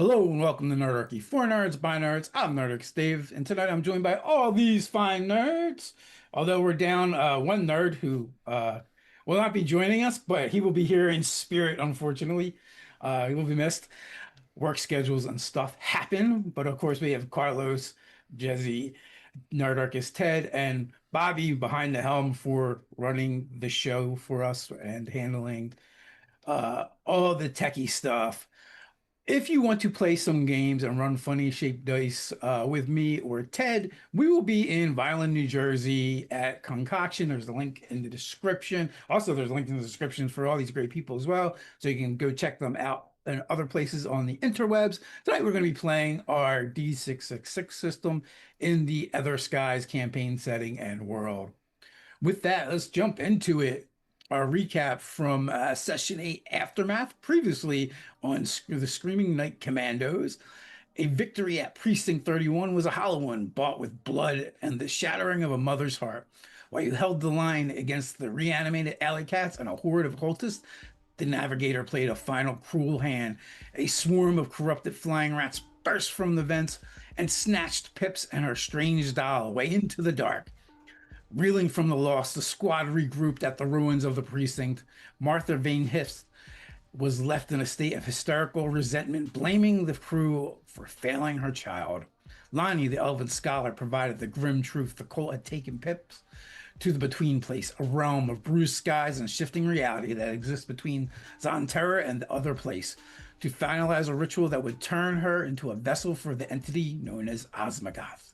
Hello and welcome to Nerdarchy for Nerds by Nerds. I'm Nerdix Dave, and tonight I'm joined by all these fine nerds. Although we're down one nerd who will not be joining us, but he will be here in spirit, unfortunately. He will be missed. Work schedules and stuff happen, but of course we have Carlos, Jezi, Nerdarchist Ted, and Bobby behind the helm for running the show for us and handling all the techie stuff. If you want to play some games and run funny shaped dice with me or Ted, we will be in Violin, New Jersey at Concoction. There's a link in the description. Also, there's a link in the description for all these great people as well. So you can go check them out in other places on the interwebs. Tonight, we're going to be playing our D666 system in the Ether Skies campaign setting and world. With that, let's jump into it. Our recap from Session 8 Aftermath, previously on the Screaming Knight Commandos. A victory at Precinct 31 was a hollow one, bought with blood and the shattering of a mother's heart. While you held the line against the reanimated alley cats and a horde of cultists, the Navigator played a final cruel hand. A swarm of corrupted flying rats burst from the vents and snatched Pips and her strange doll away into the dark. Reeling from the loss, the squad regrouped at the ruins of the precinct. Martha Van Hist was left in a state of hysterical resentment, blaming the crew for failing her child. Lonnie, the elven scholar, provided the grim truth. The cult had taken Pips to the Between Place, a realm of bruised skies and shifting reality that exists between Zonterra and the other place, to finalize a ritual that would turn her into a vessel for the entity known as Osmogoth.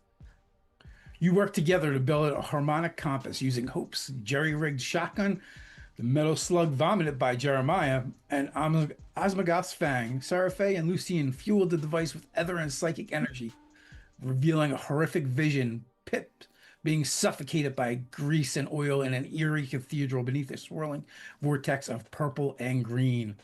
You work together to build a harmonic compass using Hope's jerry-rigged shotgun, the metal slug vomited by Jeremiah, and Osmogoth's fang. Seraphe and Lucian fueled the device with ether and psychic energy, revealing a horrific vision. Pip being suffocated by grease and oil in an eerie cathedral beneath a swirling vortex of purple and green.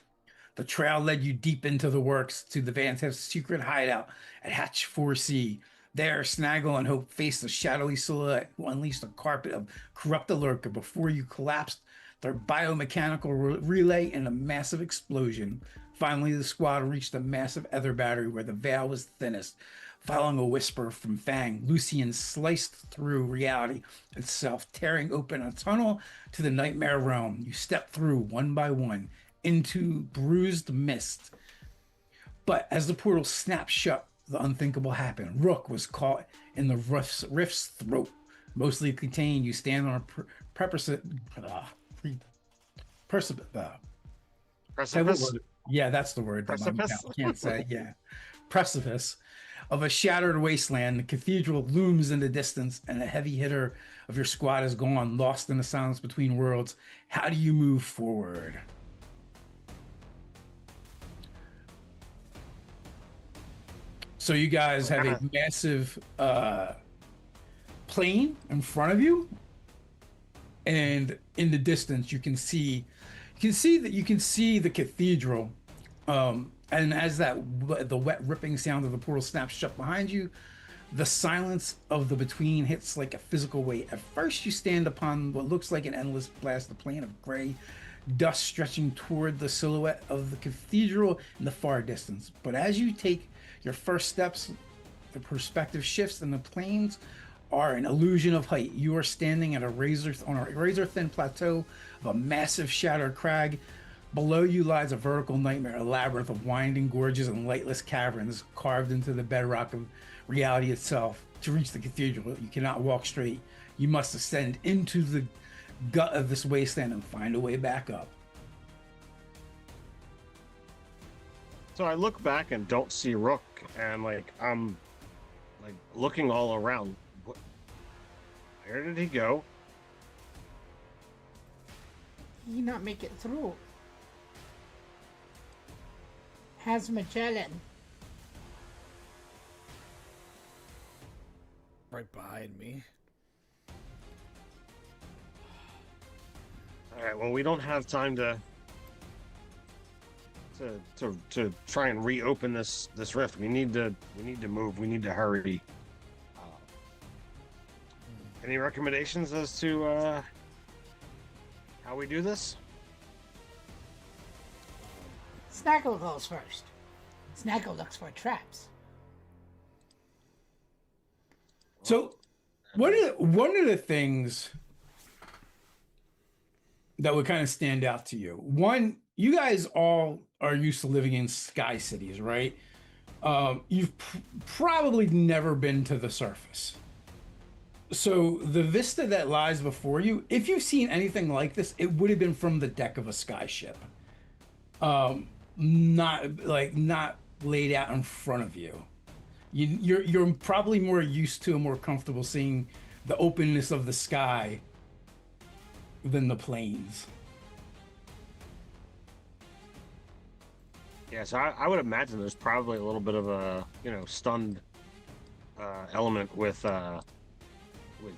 The trail led you deep into the works to the Van Tiff's secret hideout at Hatch 4C. There, Snaggle and Hope faced a shadowy silhouette who unleashed a carpet of corrupted lurker before you collapsed their biomechanical relay in a massive explosion. Finally, the squad reached a massive ether battery where the veil was thinnest. Following a whisper from Fang, Lucian sliced through reality itself, tearing open a tunnel to the nightmare realm. You stepped through one by one into bruised mist. But as the portal snapped shut, the unthinkable happened. Rook was caught in the rift's throat. Mostly contained, you stand on a precipice. Precipice? Yeah, that's the word that Precipice? I can't say. Yeah. Precipice of a shattered wasteland. The cathedral looms in the distance, and a heavy hitter of your squad is gone, lost in the silence between worlds. How do you move forward? So you guys have a massive plane in front of you, and in the distance you can see the cathedral. And as the wet ripping sound of the portal snaps shut behind you, the silence of the between hits like a physical weight. At first, you stand upon what looks like an endless blast of plane of gray dust stretching toward the silhouette of the cathedral in the far distance. But as you take your first steps, the perspective shifts and the planes are an illusion of height. You are standing at on a razor thin plateau of a massive shattered crag. Below you lies a vertical nightmare, a labyrinth of winding gorges and lightless caverns carved into the bedrock of reality itself. To reach the cathedral, you cannot walk straight. You must ascend into the gut of this wasteland and find a way back up. So I look back and don't see Rook, and I'm looking all around. Where did he go? He not make it through. Has Magellan. Right behind me. All right. Well, we don't have time to try and reopen this rift. We need to move. We need to hurry. Any recommendations as to how we do this? Snaggle goes first. Snaggle looks for traps. So, one of the things that would kind of stand out to you, one, you guys all are used to living in sky cities, right? You've probably never been to the surface. So the vista that lies before you, if you've seen anything like this, it would have been from the deck of a sky ship. Not laid out in front of you. You're probably more used to and more comfortable seeing the openness of the sky than the plains. Yeah, so I would imagine there's probably a little bit of a stunned element with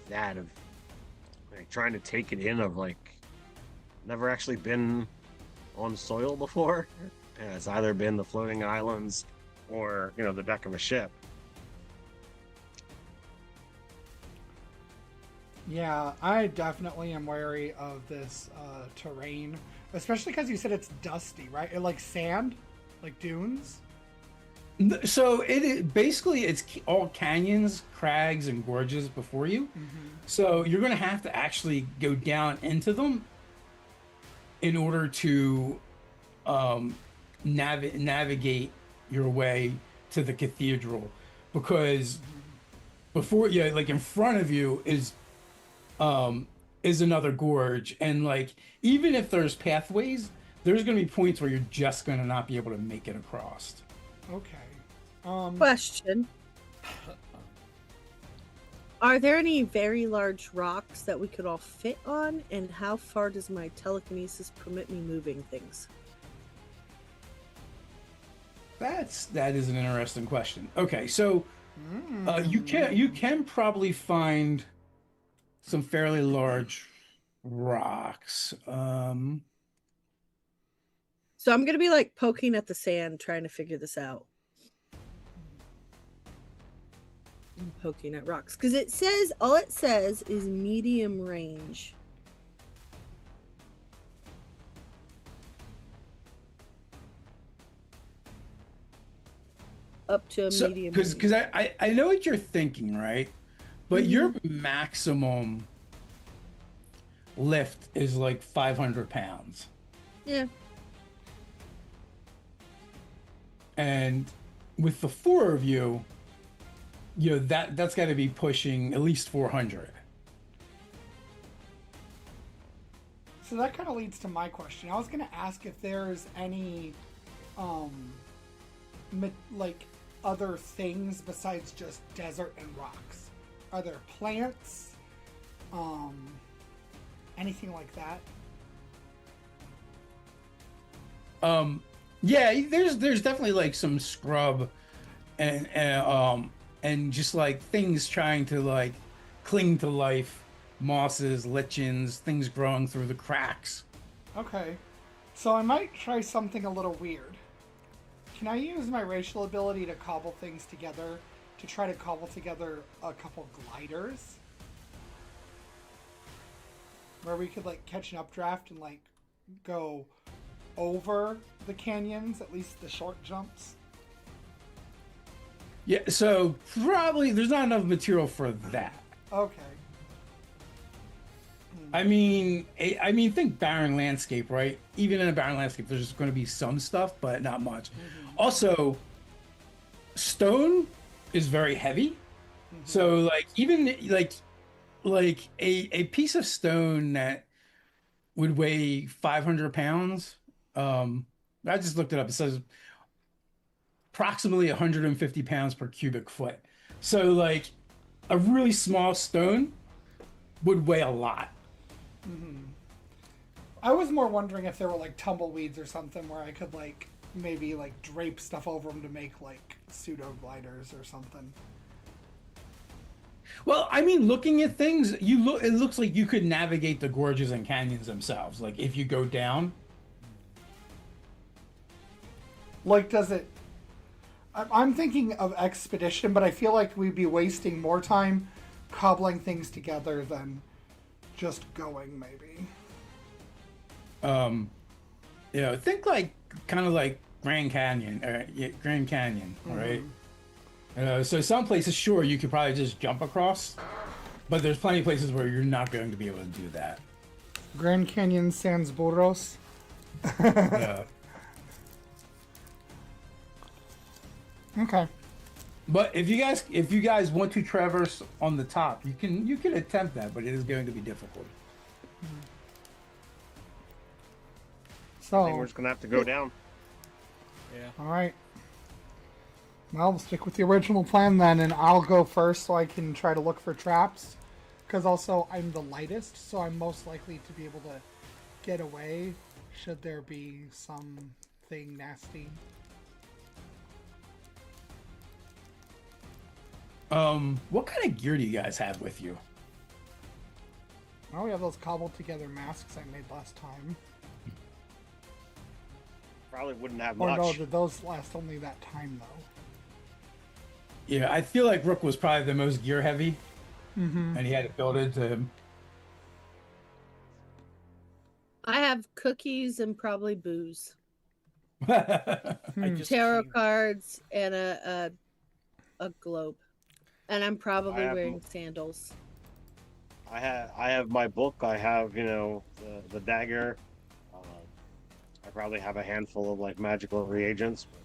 that of like trying to take it in, of like never actually been on soil before. And it's either been the floating islands or the deck of a ship. Yeah, I definitely am wary of this terrain, especially because you said it's dusty, right? Like sand, like dunes. So basically it's all canyons, crags, and gorges before you. So you're going to have to actually go down into them in order to navigate your way to the cathedral, because before you, like in front of you, is another gorge, and like even if there's pathways, there's going to be points where you're just going to not be able to make it across. Okay. Question. Are there any very large rocks that we could all fit on? And how far does my telekinesis permit me moving things? That is an interesting question. Okay, so you can probably find some fairly large rocks. So I'm gonna be like poking at the sand, trying to figure this out. I'm poking at rocks because all it says is medium range. Up to a medium. Because I know what you're thinking, right? But your maximum lift is like 500 pounds. Yeah. And with the four of you, that's got to be pushing at least 400. So that kind of leads to my question. I was going to ask if there's any, like, other things besides just desert and rocks. Are there plants? Anything like that? Yeah, there's definitely like some scrub and just like things trying to like cling to life, mosses, lichens, things growing through the cracks. Okay. So I might try something a little weird. Can I use my racial ability to cobble things together to try to cobble together a couple gliders? Where we could like catch an updraft and like go over the canyons, at least the short jumps. Yeah, so probably there's not enough material for that. Okay. I mean, think barren landscape, right? Even in a barren landscape, there's going to be some stuff, but not much. Also, stone is very heavy, so like even like a piece of stone that would weigh 500 pounds. I just looked it up. It says approximately 150 pounds per cubic foot. So like a really small stone would weigh a lot. I was more wondering if there were like tumbleweeds or something where I could like maybe like drape stuff over them to make like pseudo gliders or something. Well, I mean, looking at things, it looks like you could navigate the gorges and canyons themselves. Like if you go down. Like, does it... I'm thinking of expedition, but I feel like we'd be wasting more time cobbling things together than just going, maybe. Think like kind of like Grand Canyon, yeah, Grand Canyon, all right? So some places, sure, you could probably just jump across, but there's plenty of places where you're not going to be able to do that. Grand Canyon Sans Burros. Yeah. Okay. But if you guys want to traverse on the top, you can attempt that, but it is going to be difficult. I think we're So, just gonna have to go down. Yeah. all right. Well, we'll stick with the original plan then, and I'll go first so I can try to look for traps. Because also, I'm the lightest, so I'm most likely to be able to get away should there be something nasty. What kind of gear do you guys have with you? Oh, we have those cobbled together masks I made last time. Probably wouldn't have Or much. no, did those last only that time, though? Yeah, I feel like Rook was probably the most gear heavy, and he had it built into him. I have cookies and probably booze, I just tarot came- cards, and a globe, and I'm probably I have- wearing sandals. I have my book. I have the dagger. I probably have a handful of like magical reagents. But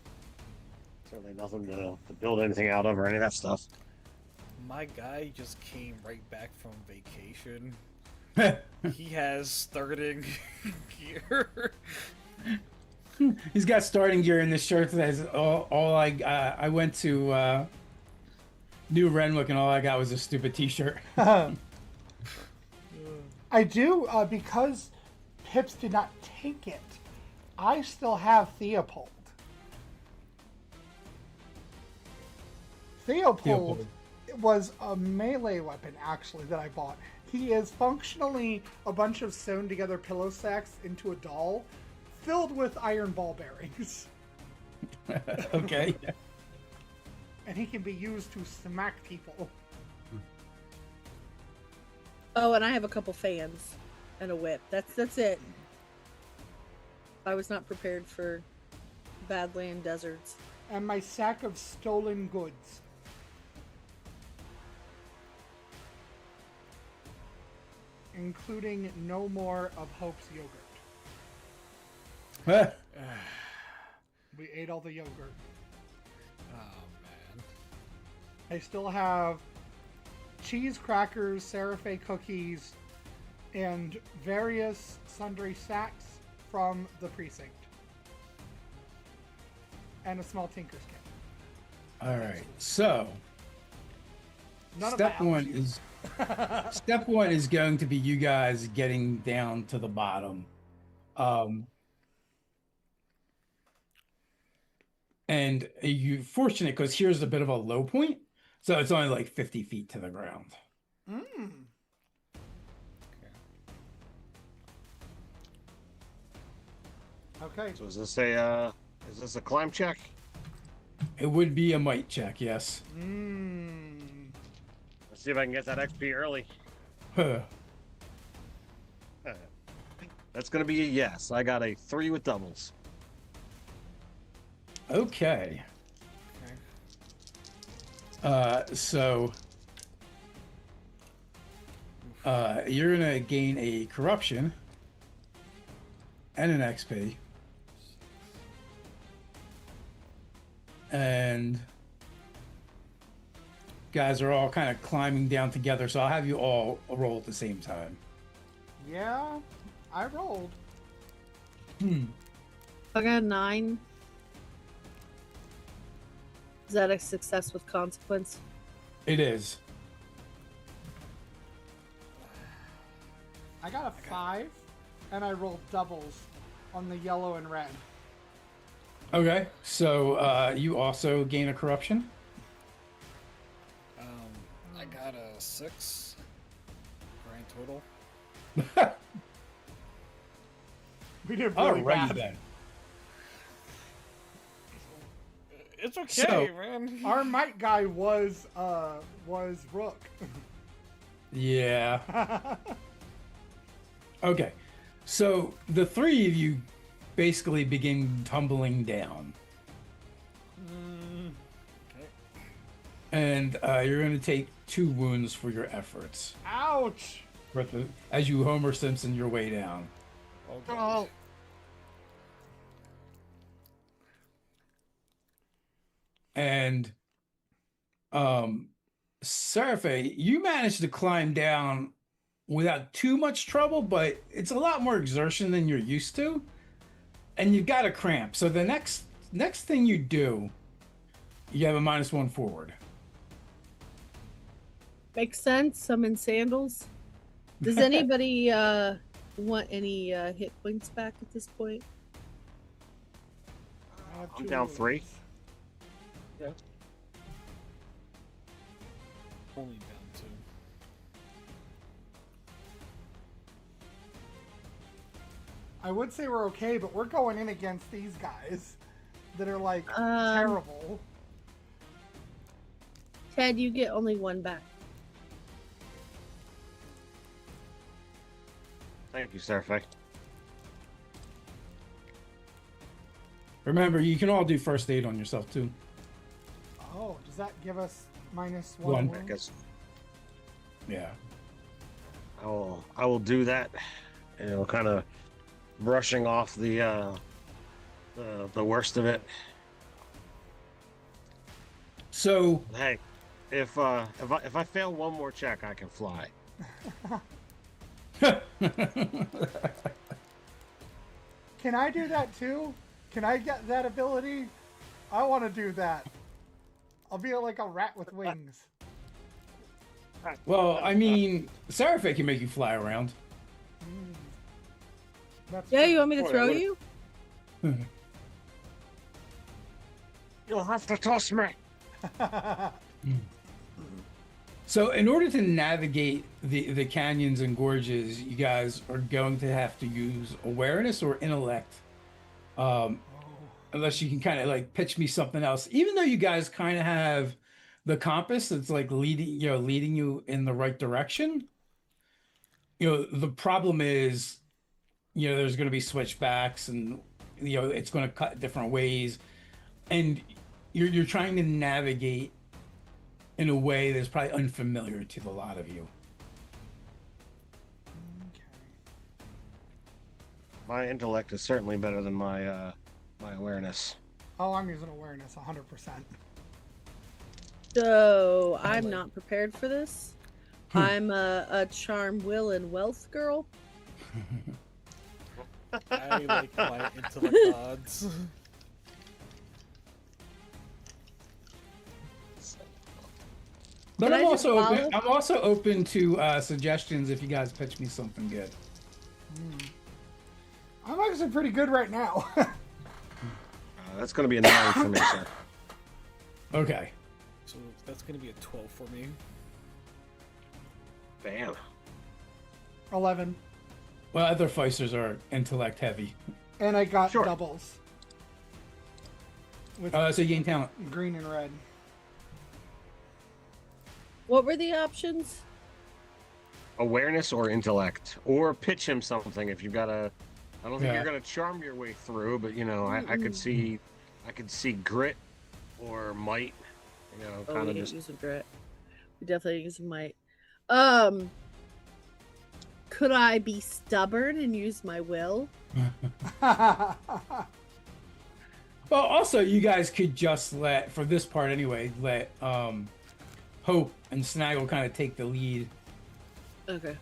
certainly nothing to build anything out of or any of that stuff. My guy just came right back from vacation. He has starting gear. He's got starting gear in this shirt that has all I went to New Renwick and all I got was a stupid t-shirt. I do, because Pips did not take it. I still have Theopold. Theopold was a melee weapon, actually, that I bought. He is functionally a bunch of sewn together pillow sacks into a doll filled with iron ball bearings. Okay. And he can be used to smack people. Oh, and I have a couple fans and a whip. That's it. I was not prepared for Badland deserts. And my sack of stolen goods. Including no more of Hope's yogurt. We ate all the yogurt. Oh man. I still have cheese crackers, Seraphe cookies, and various sundry snacks from the precinct. And a small Tinker's kit. All right. So None step of that one is step one is going to be you guys getting down to the bottom. And you're fortunate because here's a bit of a low point. So it's only like 50 feet to the ground. Okay. So is this a climb check? It would be a might check, yes. Let's see if I can get that XP early. Huh. That's gonna be a yes. I got a 3 with doubles. Okay. So you're gonna gain a corruption and an XP. And guys are all kind of climbing down together, so I'll have you all roll at the same time. Yeah, I rolled. I got a 9. Is that a success with consequence? It is. I got a 5, and I rolled doubles on the yellow and red. Okay, so you also gain a corruption. I got a 6 grand total. We did really Alrighty bad. then. It's okay, So- man. Our might guy was Rook. Yeah. Okay, so the three of you basically begin tumbling down. Okay. And you're going to take 2 wounds for your efforts. Ouch! As you Homer Simpson your way down. Oh, God. And Seraphe, you managed to climb down without too much trouble, but it's a lot more exertion than you're used to. And you've got a cramp. So the next thing you do, you have a -1 forward. Makes sense. Summon sandals. Does anybody want any hit points back at this point? I have I'm 2 down wounds. 3. Only down 2. I would say we're okay, but we're going in against these guys that are like Um, terrible. Ted, you get only 1 back. Thank you, Seraph. Remember, you can all do first aid on yourself too. Oh, does that give us -1 One. I wound? guess Yeah. I will do that. You know, kind of brushing off the worst of it. So Hey, if I fail one more check, I can fly. Can I do that too? Can I get that ability? I want to do that. I'll be like a rat with wings. well, I mean, Seraph can make you fly around. That's Yeah, true. you want me to Boy, throw what- you? You'll have to toss me. So, in order to navigate the canyons and gorges, you guys are going to have to use awareness or intellect, unless you can kind of like pitch me something else. Even though you guys kind of have the compass that's like leading you in the right direction. The problem is, there's going to be switchbacks, and it's going to cut different ways, and you're trying to navigate in a way that's probably unfamiliar to a lot of you. Okay. My intellect is certainly better than my awareness. Oh, I'm using awareness 100%. So I'm not prepared for this. I'm a charm, will, and wealth girl. I like my intellect odds. But Can I just follow? I'm also open to suggestions if you guys pitch me something good. I'm actually pretty good right now. That's going to be a 9 for me, sir. Okay. So that's gonna be a 12 for me. Bam. 11. Well, other Feisters are intellect heavy. And I got Sure. doubles. With So you gain talent. green and red. What were the options? Awareness or intellect, or pitch him something if you've got a. I don't think Yeah. you're gonna charm your way through, but I could see grit or might. Oh, Kind we of ain't just. using grit. We definitely using might. Could I be stubborn and use my will? Well, also, you guys could just for this part anyway, let Hope and Snaggle kind of take the lead Okay.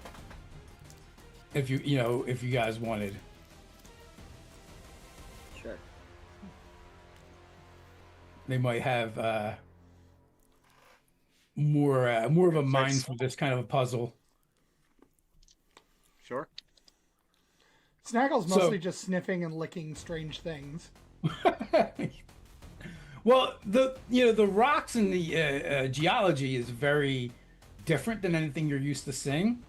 if you guys wanted. Sure. They might have more of a mind for this kind of a puzzle. Sure. Snaggle's So- mostly just sniffing and licking strange things. Well, the rocks and the geology is very different than anything you're used to seeing.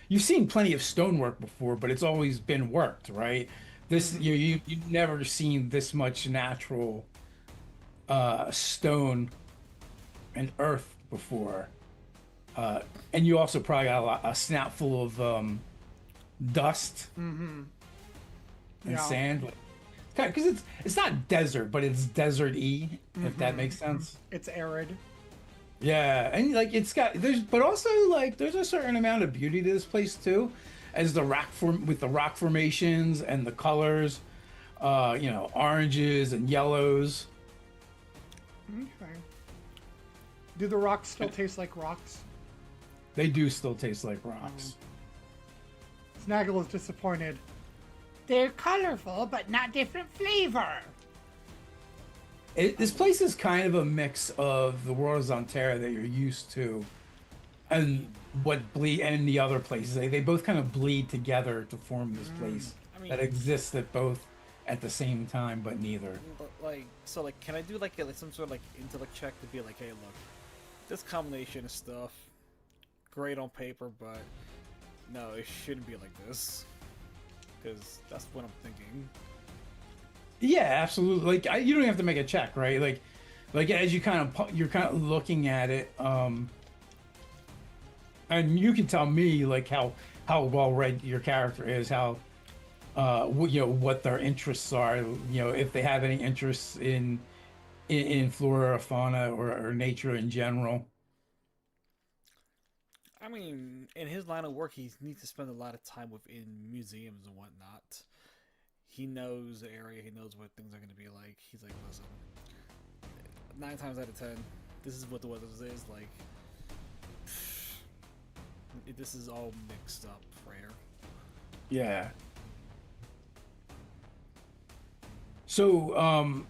You've seen plenty of stonework before, but it's always been worked, right? This you've never seen this much natural stone and earth before, and you also probably got a snout full of dust. and Yeah. sand. Because it's not desert, but it's desert-y, if that makes sense. It's arid. Yeah, and like it's got but also like there's a certain amount of beauty to this place too, as the with the rock formations and the colors, oranges and yellows. Okay. Do the rocks still taste like rocks? They do still taste like rocks. Snaggle is disappointed. They're colorful, but not different flavor. This place is kind of a mix of the world of Zonterra that you're used to, and and the other places. They both kind of bleed together to form this place I mean- that exists at both at the same time, but neither. But, like, so, like, can I do, like, some sort of, like, intellect check to be like, hey, look, this combination of stuff, great on paper, but no, it shouldn't be like this. Because that's what I'm thinking. Yeah, absolutely. Like you don't have to make a check, right? Like as you're kind of looking at it, and you can tell me like how well read your character is, how what their interests are, if they have any interests in flora or fauna or nature in general. I mean, in his line of work, he needs to spend a lot of time within museums and whatnot. He knows the area, he knows what things are going to be like. He's like, listen, 9 times out of 10, this is what the weather is like. This is all mixed up for here. Yeah. So,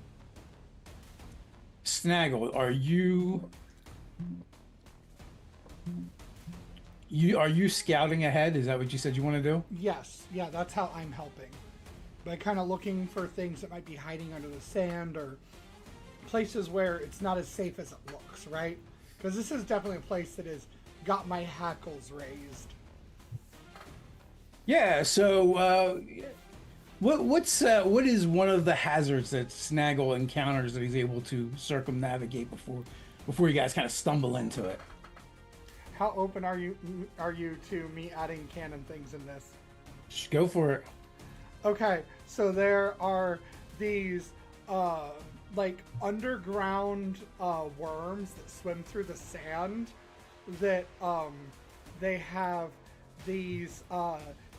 Snaggle, are you scouting ahead? Is that what you said you want to do? Yes, yeah, that's how I'm helping. By kind of looking for things that might be hiding under the sand or places where it's not as safe as it looks, right? Because this is definitely a place that has got my hackles raised. Yeah. So, what is one of the hazards that Snaggle encounters that he's able to circumnavigate before you guys kind of stumble into it? How open are you to me adding canon things in this? Just go for it. Okay, so there are these like underground worms that swim through the sand that they have these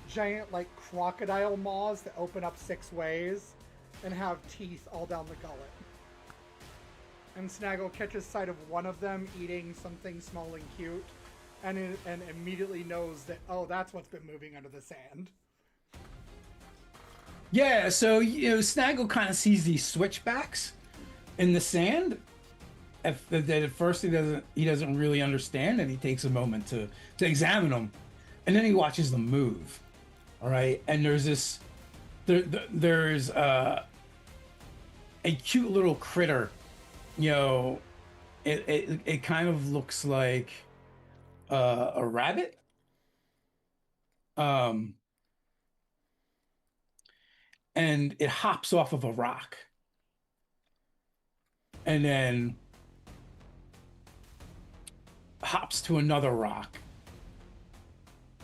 giant like crocodile maws that open up 6 ways and have teeth all down the gullet. And Snaggle catches sight of one of them eating something small and cute and immediately knows that, oh, that's what's been moving under the sand. Yeah, so Snaggle kind of sees these switchbacks in the sand. That at first he doesn't really understand, and he takes a moment to examine them, and then he watches them move. All right, and there's a cute little critter. It kind of looks like a rabbit. And it hops off of a rock and then hops to another rock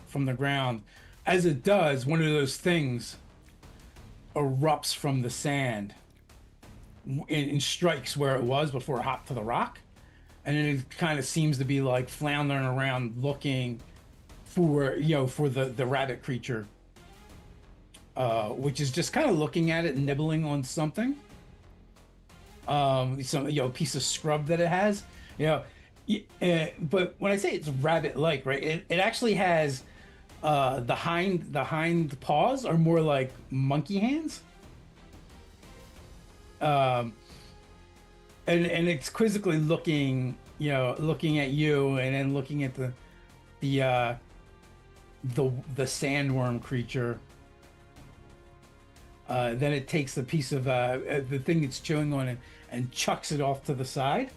from the ground. As it does, one of those things erupts from the sand and strikes where it was before it hopped to the rock. And then it kind of seems to be like floundering around looking for the rabbit creature. Which is just kind of looking at it and nibbling on something. Some piece of scrub that it has. But when I say it's rabbit-like, right? It actually has the hind paws are more like monkey hands. And it's quizzically looking at you, and then looking at the sandworm creature. Then it takes the piece of the thing it's chewing on and chucks it off to the side,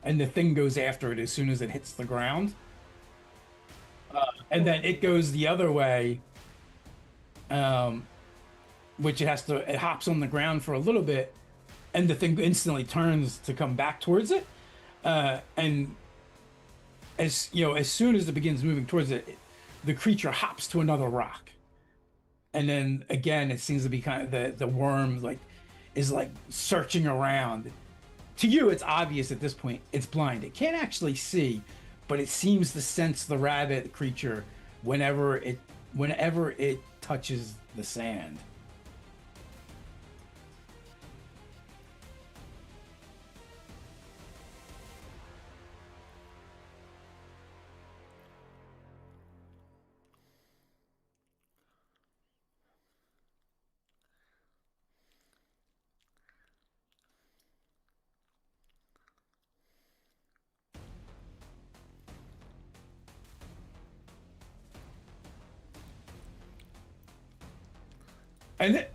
and the thing goes after it as soon as it hits the ground. And then it goes the other way, which it hops on the ground for a little bit, and the thing instantly turns to come back towards it. And as soon as it begins moving towards it, the creature hops to another rock. and then again it seems to be kind of the worm like is like searching around. To you, it's obvious at this point it's blind. It can't actually see, but it seems to sense the rabbit creature whenever it touches the sand.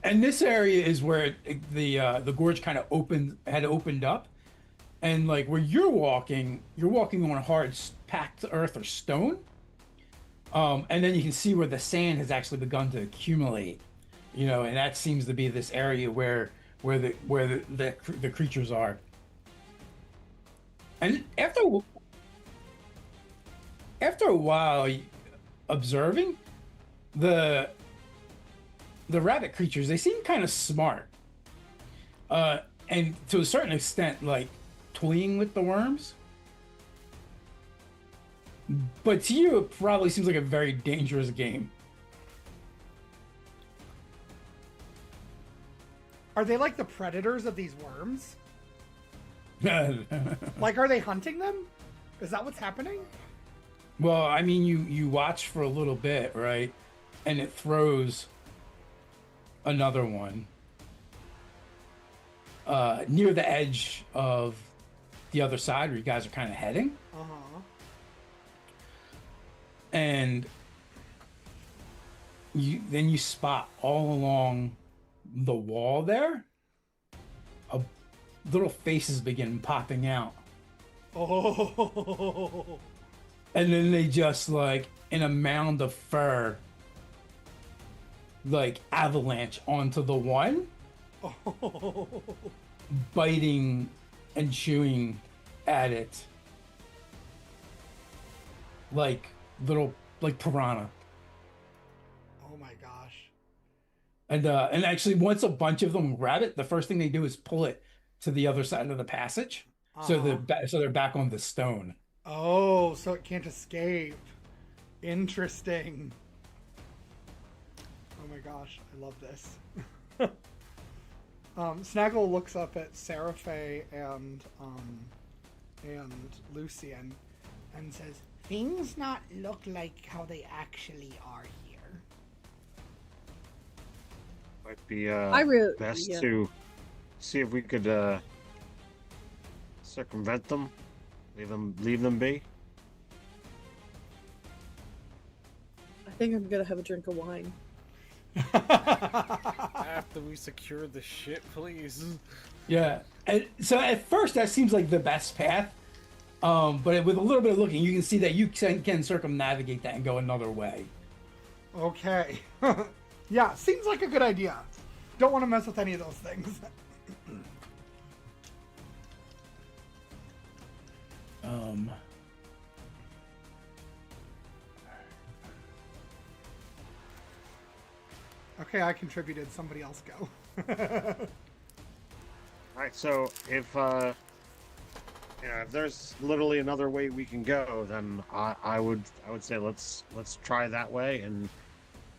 And this area is where the gorge kind of had opened up, and like where you're walking on hard packed earth or stone, and then you can see where the sand has actually begun to accumulate, and that seems to be this area where the creatures are. And after a while observing the rabbit creatures, they seem kind of smart, and to a certain extent like toying with the worms, but to you it probably seems like a very dangerous game. Are they like the predators of these worms? Like, are they hunting them? Is that what's happening? Well, I mean, you watch for a little bit, right, and it throws another one near the edge of the other side where you guys are kind of heading. And you spot all along the wall there little faces begin popping out. Oh. And then they just like in a mound of fur like avalanche onto the one, biting and chewing at it like little like piranha. Oh my gosh. And actually once a bunch of them grab it, the first thing they do is pull it to the other side of the passage. So they're back on the stone. Oh, so it can't escape. Interesting. Oh my gosh, I love this. Snaggle looks up at Seraphe and Lucian and says, Things not look like how they actually are here. Might be best yeah. to see if we could circumvent them, leave them be. I think I'm gonna have a drink of wine. After we secure the ship, please. Yeah. And so at first that seems like the best path. But with a little bit of looking, you can see that you can circumnavigate that and go another way. okay. Yeah, seems like a good idea. Don't want to mess with any of those things. Okay, I contributed. Somebody else go. All right, so if if there's literally another way we can go, then I would say let's try that way and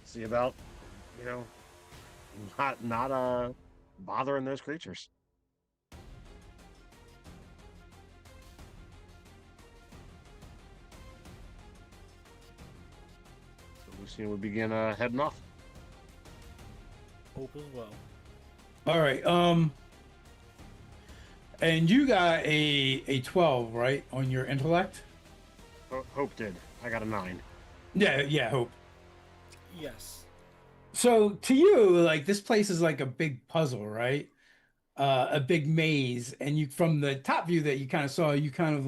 see about not bothering those creatures. So Lucian would begin heading off. Hope as well. All right. And you got a 12, right, on your intellect? Hope did. I got a 9. Yeah, Hope. Yes. So to you, like this place is like a big puzzle, right? A big maze, and you from the top view that you kind of saw, you kind of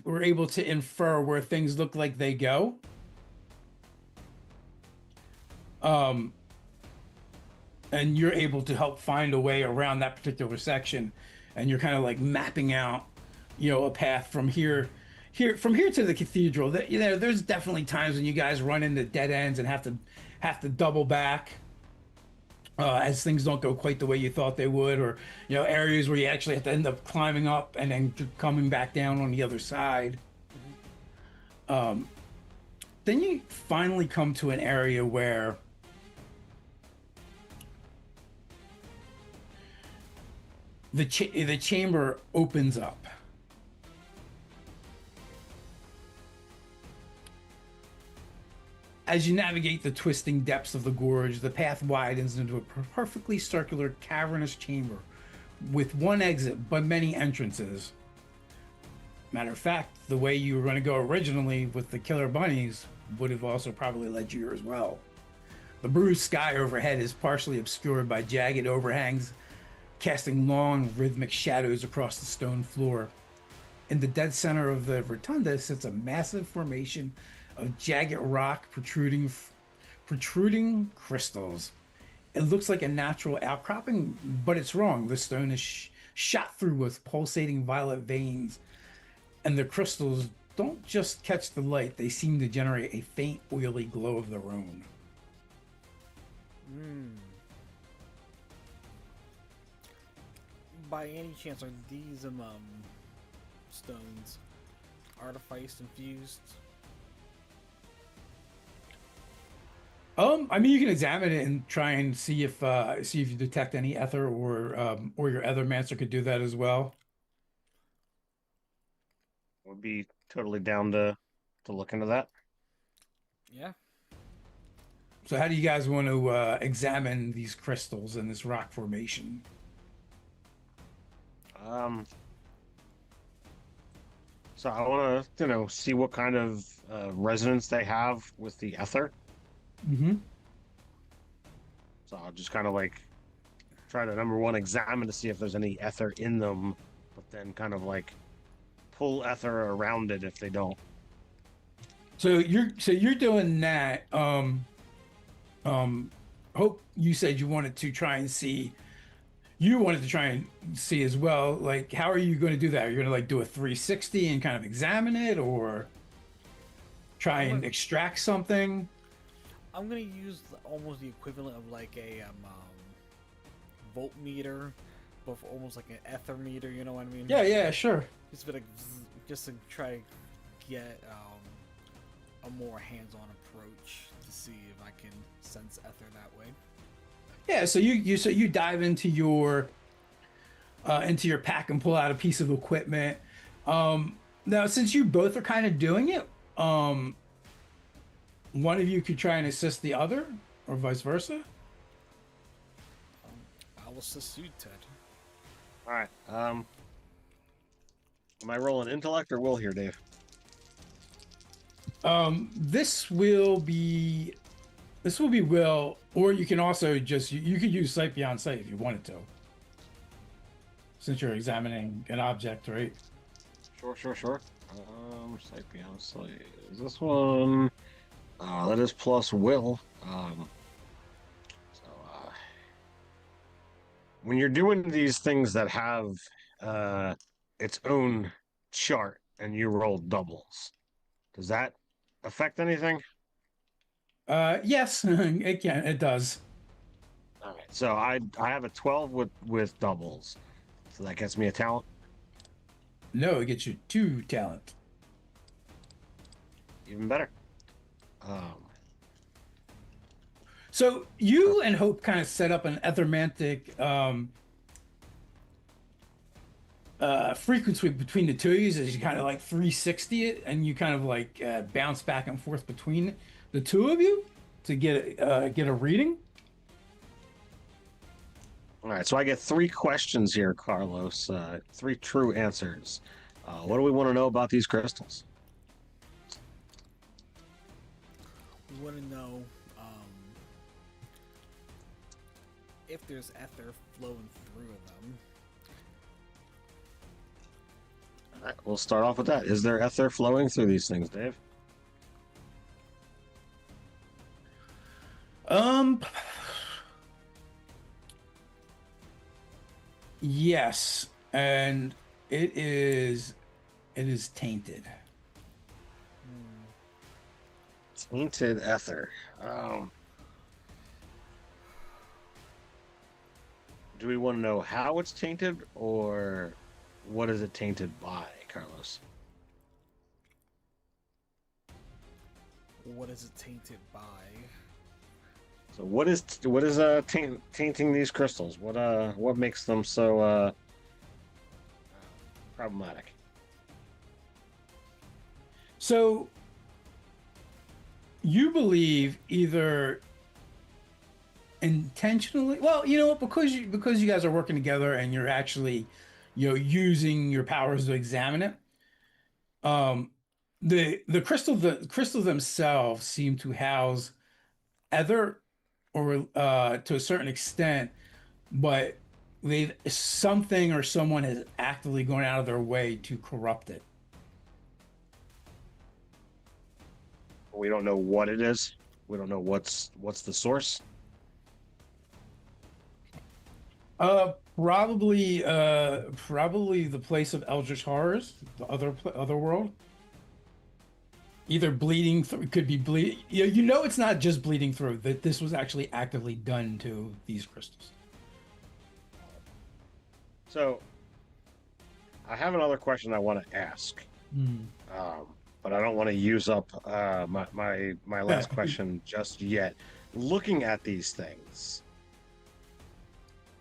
were able to infer where things look like they go. And you're able to help find a way around that particular section, and you're kind of like mapping out, a path from here. from here to the cathedral, that there's definitely times when you guys run into dead ends and have to double back as things don't go quite the way you thought they would, or areas where you actually have to end up climbing up and then coming back down on the other side. Then you finally come to an area where the chamber opens up. As you navigate the twisting depths of the gorge, the path widens into a perfectly circular, cavernous chamber with one exit but many entrances. Matter of fact, the way you were going to go originally with the killer bunnies would have also probably led you here as well. The bruised sky overhead is partially obscured by jagged overhangs, casting long, rhythmic shadows across the stone floor. In the dead center of the rotunda sits a massive formation of jagged rock protruding crystals. It looks like a natural outcropping, but it's wrong. The stone is shot through with pulsating violet veins, and the crystals don't just catch the light, they seem to generate a faint, oily glow of their own. By any chance, are these stones artifice infused? I mean, you can examine it and try and see if you detect any ether, or your other mancer could do that as well. Would be totally down to look into that. Yeah. So how do you guys want to examine these crystals and this rock formation? So I want to, see what kind of resonance they have with the ether. Mm-hmm. So I'll just kind of like try to, number one, examine to see if there's any ether in them, but then kind of like pull ether around it if they don't. So you're doing that. Hope, you said you wanted to try and see. You wanted to try and see as well. Like, how are you going to do that? Are you going to like do a 360 and kind of examine it, or try and extract something? I'm gonna use almost the equivalent of like a voltmeter, but for almost like an ether meter. You know what I mean? Yeah, sure. Just to try to get a more hands-on approach to see if I can sense ether that way. Yeah, so you dive into your pack and pull out a piece of equipment. Now, since you both are kind of doing it, one of you could try and assist the other, or vice versa. I'll assist you, Ted. All right. Am I rolling intellect or will here, Dave? This will be will, or you can also just you could use sight beyond sight if you wanted to, since you're examining an object, right? Sure. Sight beyond sight. Is this one? That is plus will. When you're doing these things that have its own chart and you roll doubles, does that affect anything? Yes, it does. All right. So I have a 12 with doubles, so that gets me a talent. No, it gets you 2 talent. Even better. So you and Hope kind of set up an ethermantic frequency between the two of you, as you kind of like 360 it, and you kind of like bounce back and forth between the two of you to get a reading. All right, so I get 3 questions here, Carlos. 3 true answers. What do we want to know about these crystals? We want to know if there's ether flowing through them. All right, we'll start off with that. Is there ether flowing through these things, Dave? Yes, and it is tainted. Tainted Aether. Do we want to know how it's tainted, or what is it tainted by, Carlos? What is it tainted by? So what is tainting these crystals? What makes them so problematic? So you believe either intentionally, well, you know what, because you guys are working together and you're actually, using your powers to examine it. Um, the crystals themselves seem to house ether, or to a certain extent, but they've something or someone has actively gone out of their way to corrupt it. We don't know what it is. We don't know what's the source. Probably the place of eldritch horrors, the other world. Either bleeding through, could be bleed. It's not just bleeding through. That this was actually actively done to these crystals. So, I have another question I want to ask, but I don't want to use up my last question just yet. Looking at these things,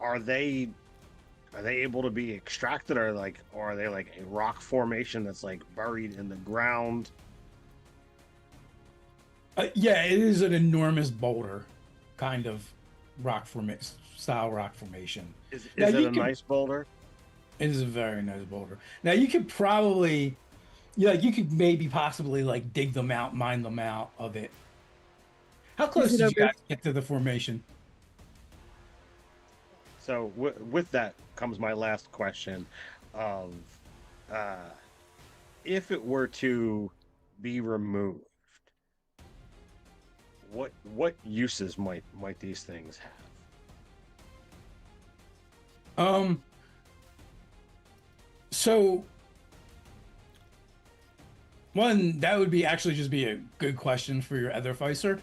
are they able to be extracted, or are they like a rock formation that's like buried in the ground? Yeah, it is an enormous boulder, kind of rock formation. Is Now, it a nice boulder? It is a very nice boulder. Now you could probably, you could maybe possibly like dig them out, mine them out of it. How close Is it did you over? guys get to the formation? So with that comes my last question of if it were to be removed, what uses might these things have? So one, that would be actually just be a good question for your Etherfeister.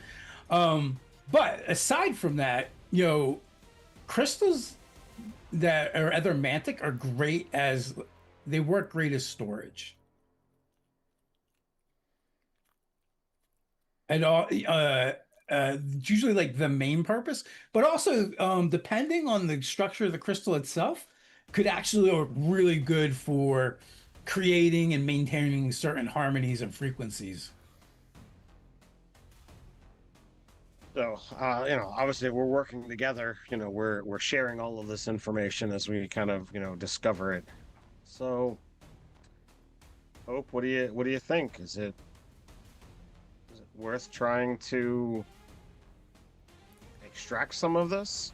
But aside from that, crystals that are ethermantic are great as they work great as storage. And usually like the main purpose, but also depending on the structure of the crystal itself, could actually work really good for creating and maintaining certain harmonies and frequencies. So obviously we're working together. We're sharing all of this information as we kind of discover it. So, Hope, what do you think? Is it worth trying to extract some of this?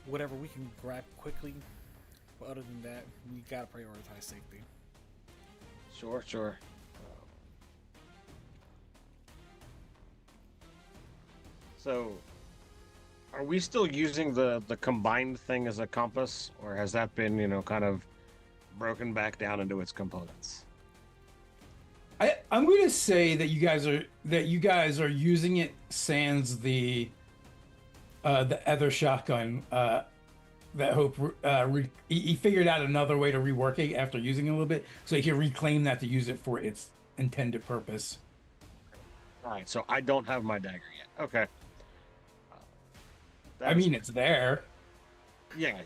Whatever we can grab quickly. But other than that, we gotta prioritize safety. Sure. So, are we still using the combined thing as a compass, or has that been, kind of broken back down into its components? I'm going to say that you guys are using it sans the other shotgun. That Hope he figured out another way to rework it after using it a little bit, so he can reclaim that to use it for its intended purpose. All right, so I don't have my dagger yet. Okay. I mean, it's there. Yeah.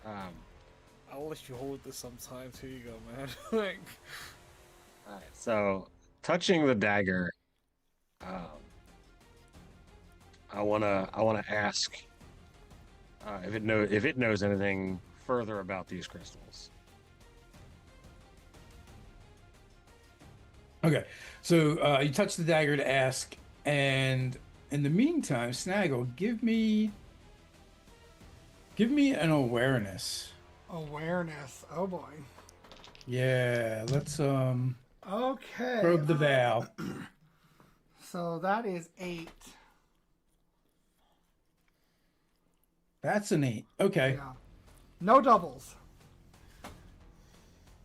I'll let you hold this sometime. Here you go, man. Like, all right, so touching the dagger, I wanna ask if it knows anything further about these crystals. Okay, so you touch the dagger to ask, and in the meantime, Snaggle, give me an awareness. Awareness. Oh boy. Yeah, let's Okay. probe the veil. So that is 8. That's an 8. Okay. Yeah. No doubles.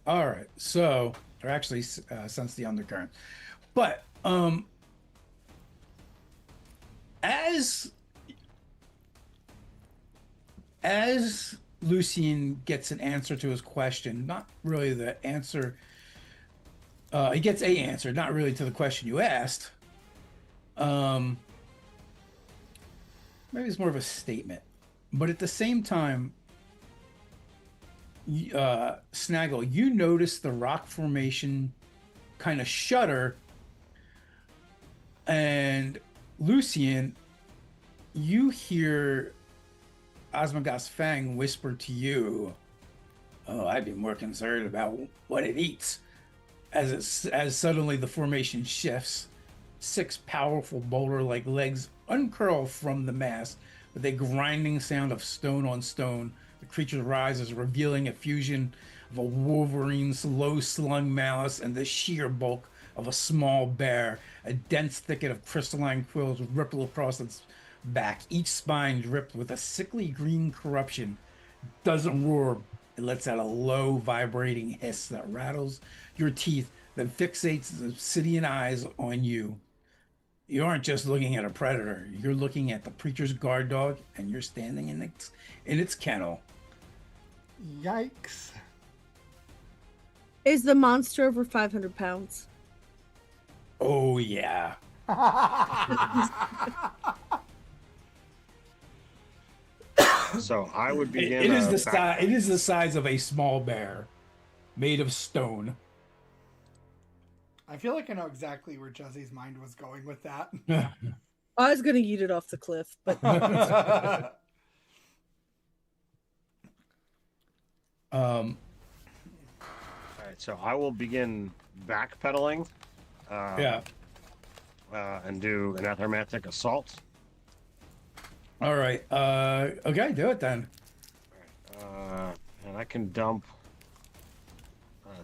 All right. So or actually sense the undercurrent. But as as Lucian gets an answer to his question, not really the answer. He gets a answer, not really to the question you asked. Um, Maybe it's more of a statement, but at the same time, Snaggle, you notice the rock formation kind of shudder, and Lucian, you hear Osmagos Fang whisper to you, "Oh, I'd be more concerned about what it eats." As suddenly the formation shifts, 6 powerful boulder-like legs uncurl from the mass with a grinding sound of stone on stone. The creature rises, revealing a fusion of a wolverine's low-slung malice and the sheer bulk of a small bear. A dense thicket of crystalline quills ripple across its back, each spine dripped with a sickly green corruption. Doesn't roar. It lets out a low, vibrating hiss that rattles your teeth, then fixates its obsidian eyes on you. You aren't just looking at a predator. You're looking at the preacher's guard dog, and you're standing in its kennel. Yikes. Is the monster over 500 pounds? Oh yeah. So I would begin. It is the size. It is the size of a small bear, made of stone. I feel like I know exactly where Jezi's mind was going with that. I was gonna eat it off the cliff, but All right, so I will begin backpedaling. Yeah. And do an athermatic assault. All right. Okay, do it then. And I can dump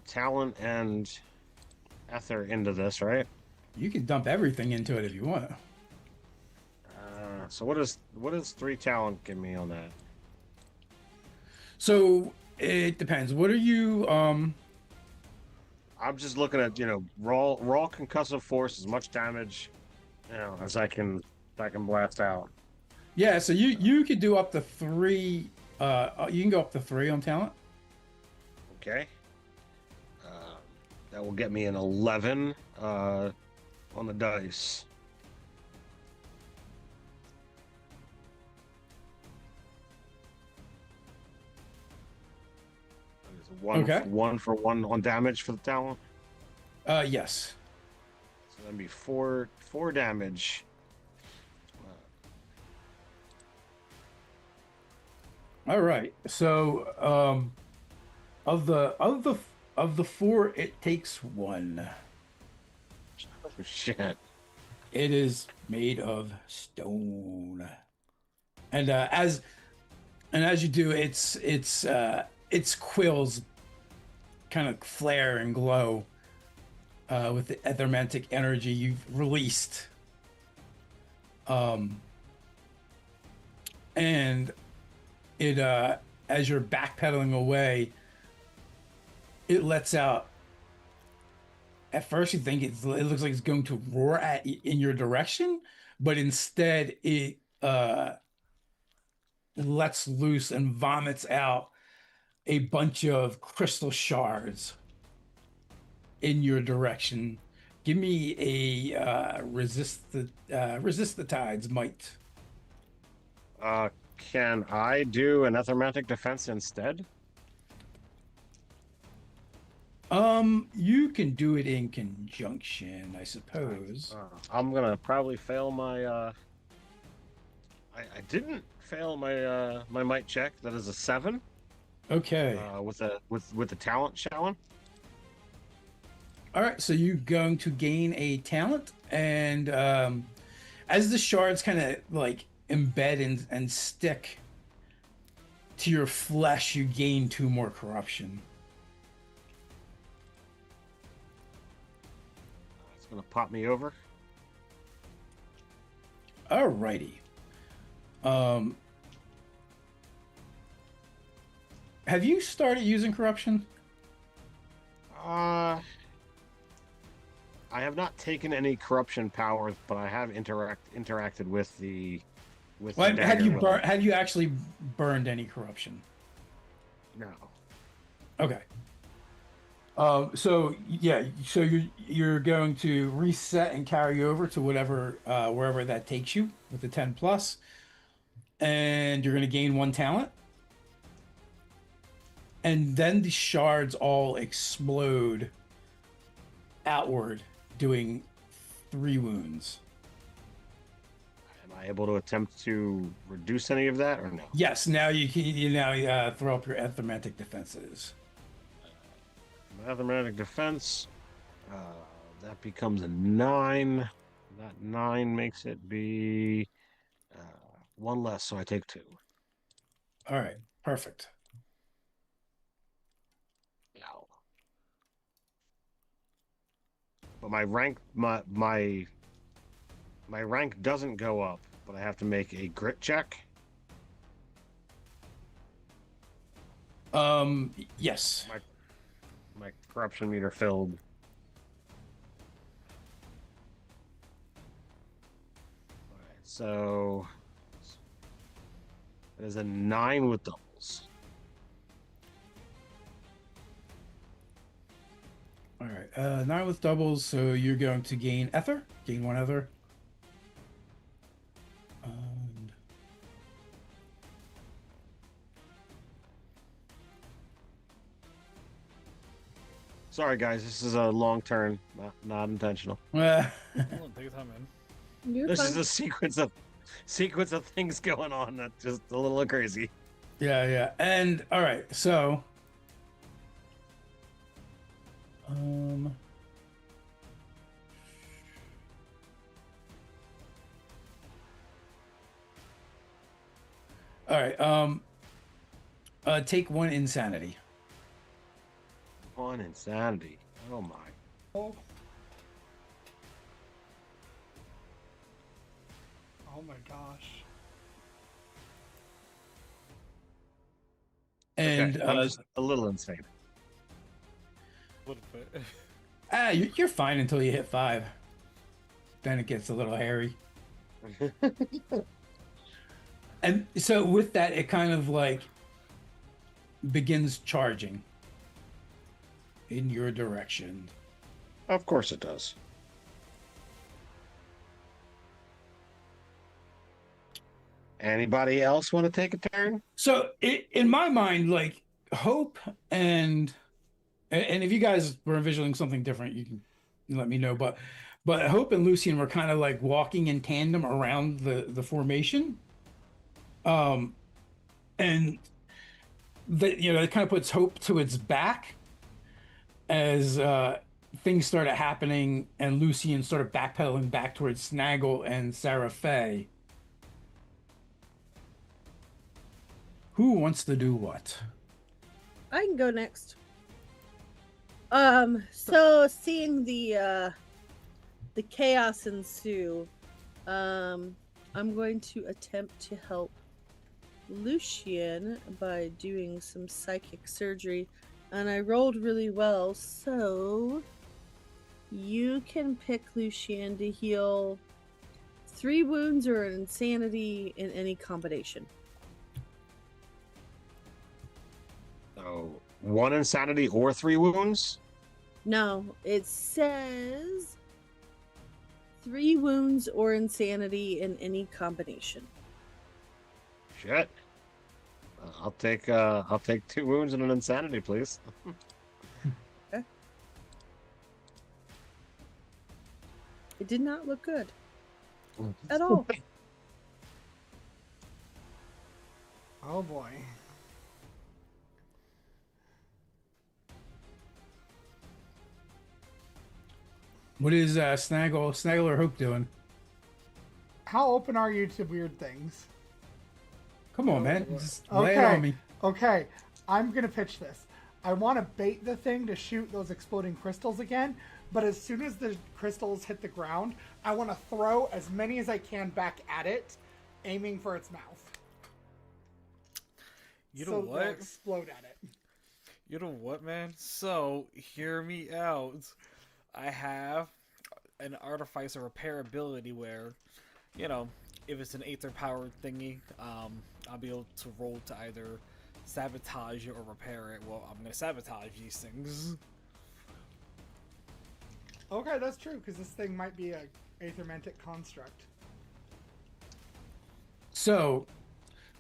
talent and Aether into this, right? You can dump everything into it if you want. So what does 3 talent give me on that? So it depends. What are you? I'm just looking at raw concussive force, as much damage, as I can blast out. Yeah. So you could do up to 3. You can go up to 3 on talent. Okay. That will get me an 11 on the dice. Okay. One for one on damage for the talent. Yes. So that'd be 4 damage. All right. So of the 4, it takes 1. Oh shit. It is made of stone, and as you do, its quills kind of flare and glow with the ethermantic energy you've released. And it as you're backpedaling away, it lets out. At first, you think it looks like it's going to roar in your direction, but instead it lets loose and vomits out a bunch of crystal shards in your direction. Give me a resist the tides might. Can I do an athermatic defense instead? You can do it in conjunction, I suppose. I'm gonna probably fail my. I didn't fail my my might check. That is a 7. Okay. With the talent challenge. All right, so you're going to gain a talent, and as the shards kind of like embed and stick to your flesh, you gain 2 more corruption. It's gonna pop me over. Alrighty. Have you started using corruption? I have not taken any corruption powers, but I have interacted with the Well, dagger. had you actually burned any corruption? No. Okay. So yeah, so you're going to reset and carry over to whatever wherever that takes you with the 10 plus, and you're going to gain 1 talent, and then the shards all explode outward, doing 3 wounds. Am I able to attempt to reduce any of that or no? Yes, now you now throw up your arithmetic defenses. Mathematic defense. That becomes a 9. That 9 makes it be 1 less, so I take 2. All right, perfect. Ow. But my rank doesn't go up, but I have to make a grit check. Yes. My corruption meter filled. All right, so it is a 9 with doubles. All right, 9 with doubles, so you're going to gain Aether. Gain 1 Aether. And Sorry, guys, this is a long turn, not intentional. Hold on, take your time, man. You're This fine. is a sequence of things going on that's just a little crazy. yeah. And all right, so all right, take 1 insanity. 1 insanity. Oh my. Oh. Oh my gosh. And Okay, I'm just a little insane. What a bit. you're fine until you hit 5. Then it gets a little hairy. And so with that, it kind of like begins charging in your direction. Of course it does. Anybody else want to take a turn? So in my mind, like Hope and if you guys were envisioning something different, you can let me know. But Hope and Lucian were kind of like walking in tandem around the formation. And it kind of puts Hope to its back as things started happening, and Lucian started backpedaling back towards Snaggle and Sarah Faye. Who wants to do what? I can go next. So seeing the chaos ensue, I'm going to attempt to help Lucian by doing some psychic surgery, and I rolled really well, so you can pick Lucian to heal 3 wounds or an insanity in any combination. So 1 insanity or 3 wounds? No, it says 3 wounds or insanity in any combination. Shit. I'll take 2 wounds and an insanity, please. Okay. It did not look good at all. Oh boy. What is Snaggle or Hope doing? How open are you to weird things? Come on, man. Just lay it on me. Okay. I'm gonna pitch this. I want to bait the thing to shoot those exploding crystals again, but as soon as the crystals hit the ground, I want to throw as many as I can back at it, aiming for its mouth. You know so what? they'll explode at it. You know what, man? So, hear me out. I have an artificer repair ability where, you know, if it's an Aether powered thingy, I'll be able to roll to either sabotage it or repair it. Well, I'm gonna sabotage these things. Okay, that's true, because this thing might be a aethermantic construct. So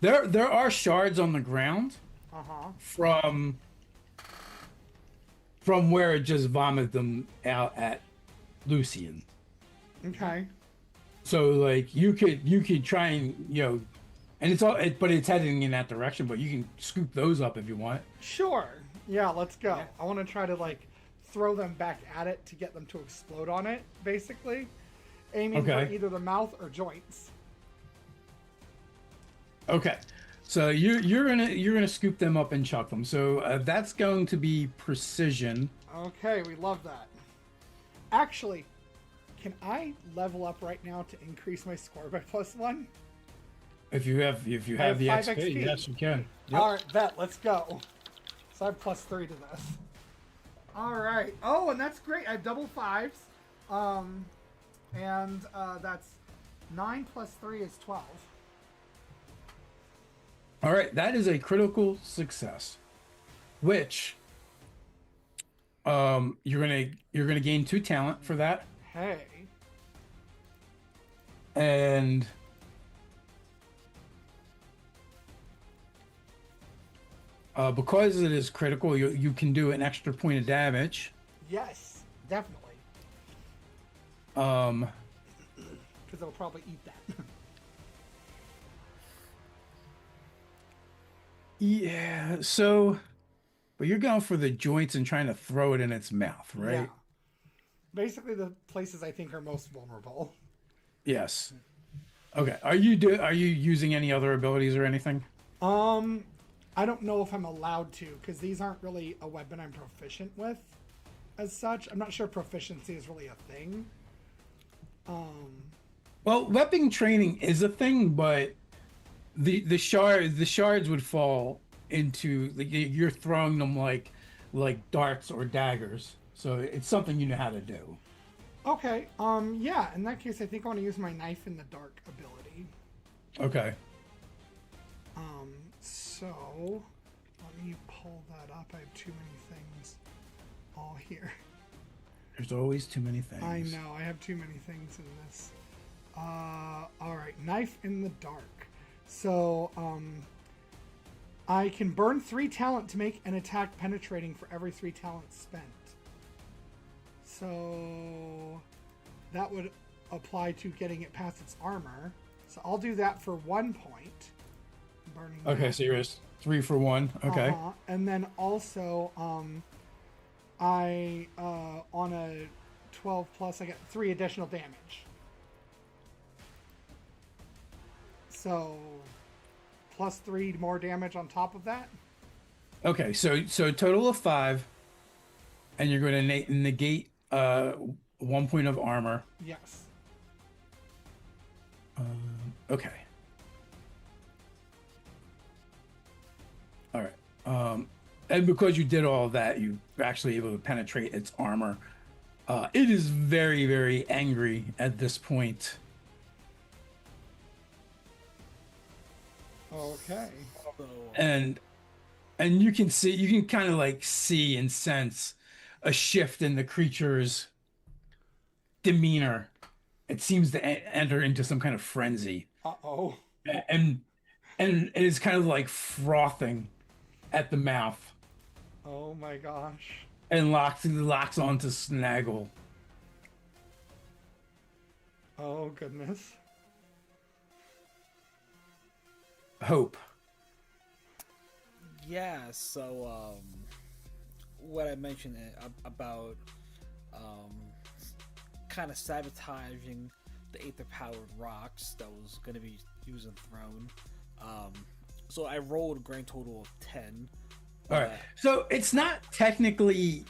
there are shards on the ground Uh-huh. from where it just vomited them out at Lucian. Okay. So like you could try and and but it's heading in that direction. But you can scoop those up if you want. Sure. Yeah, let's go. Yeah. I want to try to, like, throw them back at it to get them to explode on it, basically. Aiming for Okay. either the mouth or joints. Okay, so you're gonna scoop them up and chuck them. So that's going to be precision. Okay, we love that. Actually, can I level up right now to increase my score by +1? If you have have the 5 XP, XP. yes, you can. Yep. All right, bet. Let's go. So I have +3 to this. All right. Oh, and that's great. I have double 5s. And that's 9 + 3 is 12. All right, that is a critical success, which you're gonna gain 2 talent for that, Hey. and because it is critical, you can do an extra point of damage. Yes, definitely. Um, Because it'll probably eat that. yeah. So, but you're going for the joints and trying to throw it in its mouth, right? Yeah. Basically, the places I think are most vulnerable. Yes. Okay. Are you using any other abilities or anything? I don't know if I'm allowed to, because these aren't really a weapon I'm proficient with, as such. I'm not sure proficiency is really a thing. Well, weapon training is a thing, but the shards would fall into you're throwing them like darts or daggers. So it's something you know how to do. Okay, yeah, in that case, I think I want to use my knife in the dark ability. Okay. So, let me pull that up. I have too many things all here. There's always too many things. I know, I have too many things in this. Alright, knife in the dark. So, I can burn 3 talent to make an attack penetrating for every 3 talents spent. So, that would apply to getting it past its armor. So I'll do that for 1 point. Burning Okay, that. so you're 3 for 1. Okay. And then also, I on a 12 plus, I get 3 additional damage. So, plus 3 more damage on top of that. Okay, so a total of 5, and you're going to negate 1 point of armor. Yes. Okay. All right. And because you did all of that, you're actually able to penetrate its armor. It is very, very angry at this point. Okay. So, And you can kind of like see and sense a shift in the creature's demeanor. It seems to enter into some kind of frenzy, Uh-oh. and it is kind of like frothing at the mouth Oh my gosh. and locks onto Snaggle. Oh goodness. Hope. yeah, so, what I mentioned about, kind of sabotaging the Aether-powered rocks that was going to be used and thrown. So I rolled a grand total of 10. All right. So it's not technically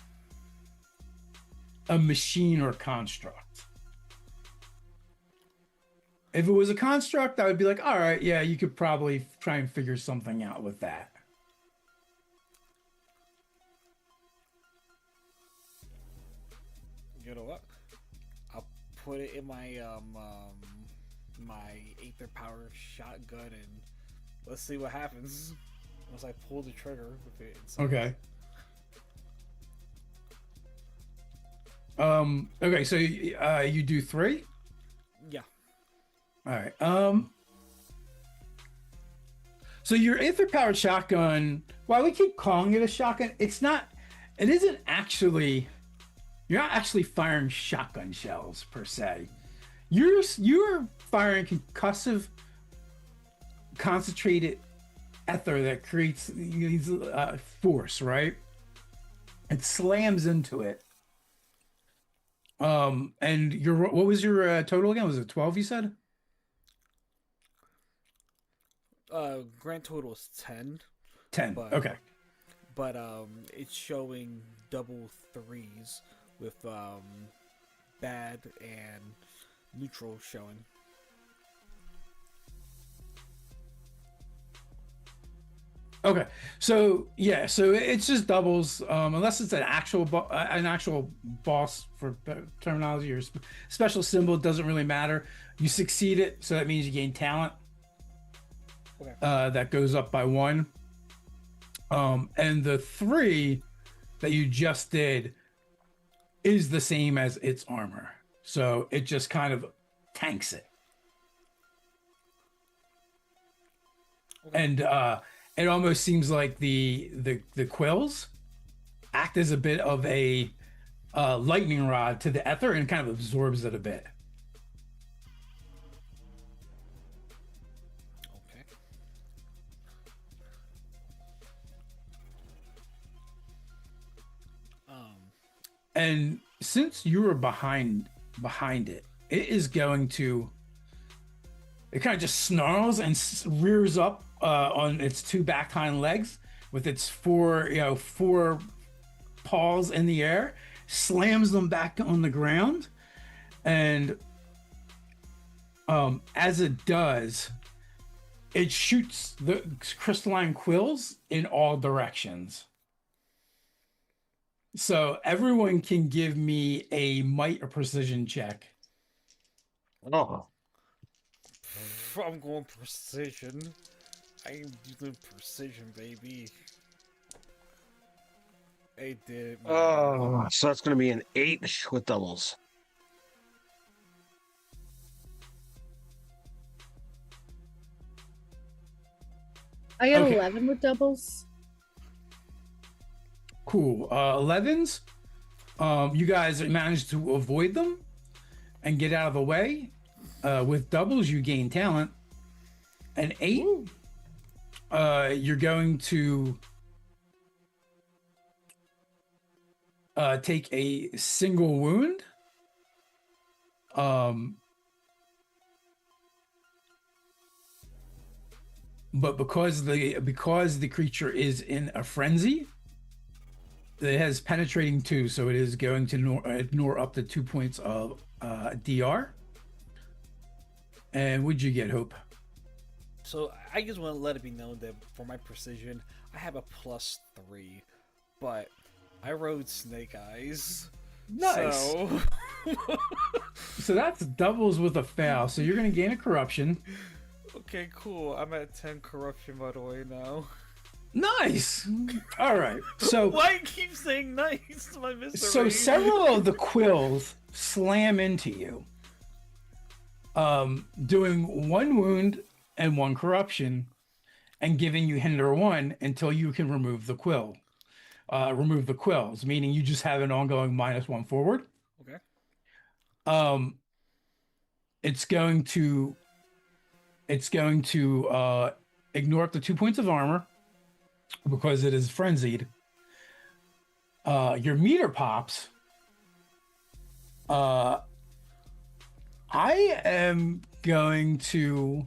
a machine or construct. If it was a construct, I would be like, all right, yeah, you could probably try and figure something out with that. You know what? put it in my my Aether power shotgun, and let's see what happens once I pull the trigger with it inside. Okay. Okay, so you do 3? Yeah. All right. So your Aether-powered shotgun, while we keep calling it a shotgun, it isn't actually, you're not actually firing shotgun shells per se. You're firing concussive, concentrated ether that creates these force, right? It slams into it. And what was your total again? Was it 12? You said? Grand total is 10. 10. But, okay. But it's showing double 3s with bad and neutral showing. Okay, so yeah, so it's just doubles, unless it's an actual boss for terminology or special symbol. It doesn't really matter. You succeed it, so that means you gain talent. Okay. That goes up by 1. And the 3 that you just did is the same as its armor, so it just kind of tanks it. Okay. And it almost seems like the quills act as a bit of a lightning rod to the ether and kind of absorbs it a bit. Okay. And since you were behind it, it is going to. It kind of just snarls and rears up on its 2 back hind legs with its 4 paws in the air, slams them back on the ground, and as it does, it shoots the crystalline quills in all directions. So everyone can give me a might or precision check. Oh. I'm going precision. I am using precision, baby. It did. Oh, so that's going to be an 8 with doubles. I got Okay. 11 with doubles. Cool. 11s. You guys managed to avoid them and get out of the way. With doubles, you gain talent. An 8. You're going to take a single wound. But because the creature is in a frenzy, it has penetrating 2, so it is going to ignore up to 2 points of DR. And what'd you get, Hope? So I just want to let it be known that for my precision, I have a +3, but I rode Snake Eyes. Nice. So, So that's doubles with a fail. So you're going to gain a corruption. okay, cool. I'm at 10 corruption by the way now. Nice. All right. So Why you keep saying nice, my misery? so several of the quills slam into you, doing 1 wound and 1 corruption, and giving you hinder 1 until you can remove the quills, meaning you just have an ongoing -1 forward. Okay. It's going to ignore up to 2 points of armor because it is frenzied. Your meter pops. I am going to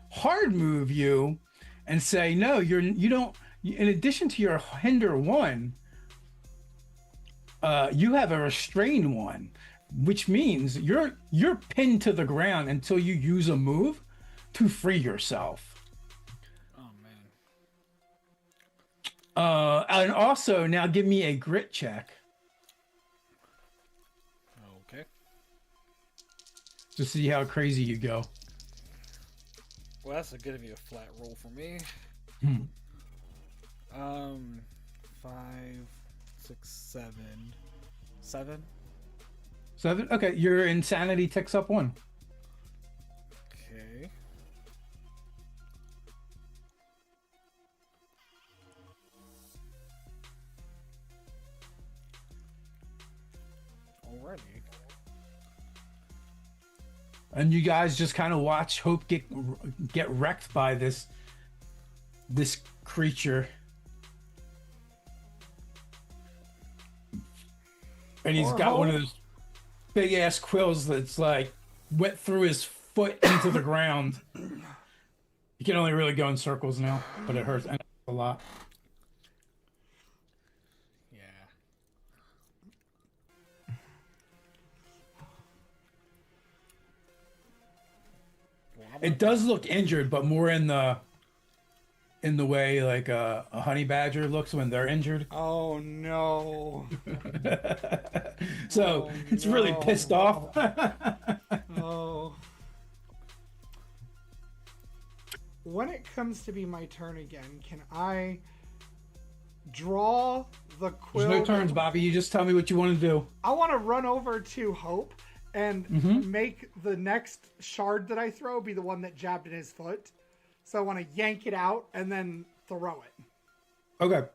hard move you and say no. You don't. In addition to your hinder 1, you have a restrain 1, which means you're pinned to the ground until you use a move to free yourself. Oh man. And also now give me a grit check. Okay. to see how crazy you go. Well, that's gonna be a flat roll for me. Hmm. 5, 6, 7. 7? 7. Okay, your insanity ticks up 1. Okay. Alrighty. And you guys just kind of watch Hope get wrecked by this creature. And he's Poor got one of Hope. those big ass quills that's like went through his foot into the ground. You can only really go in circles now, but it hurts a lot. Yeah. Well, It does look injured, but more in the way like a honey badger looks when they're injured. Oh no. So Oh, it's really no. pissed off. Oh. When it comes to be my turn again, can I draw the quill? There's no turns, Bobby. You just tell me what you want to do. I want to run over to Hope and make the next shard that I throw be the one that jabbed in his foot. So I want to yank it out and then throw it. Okay.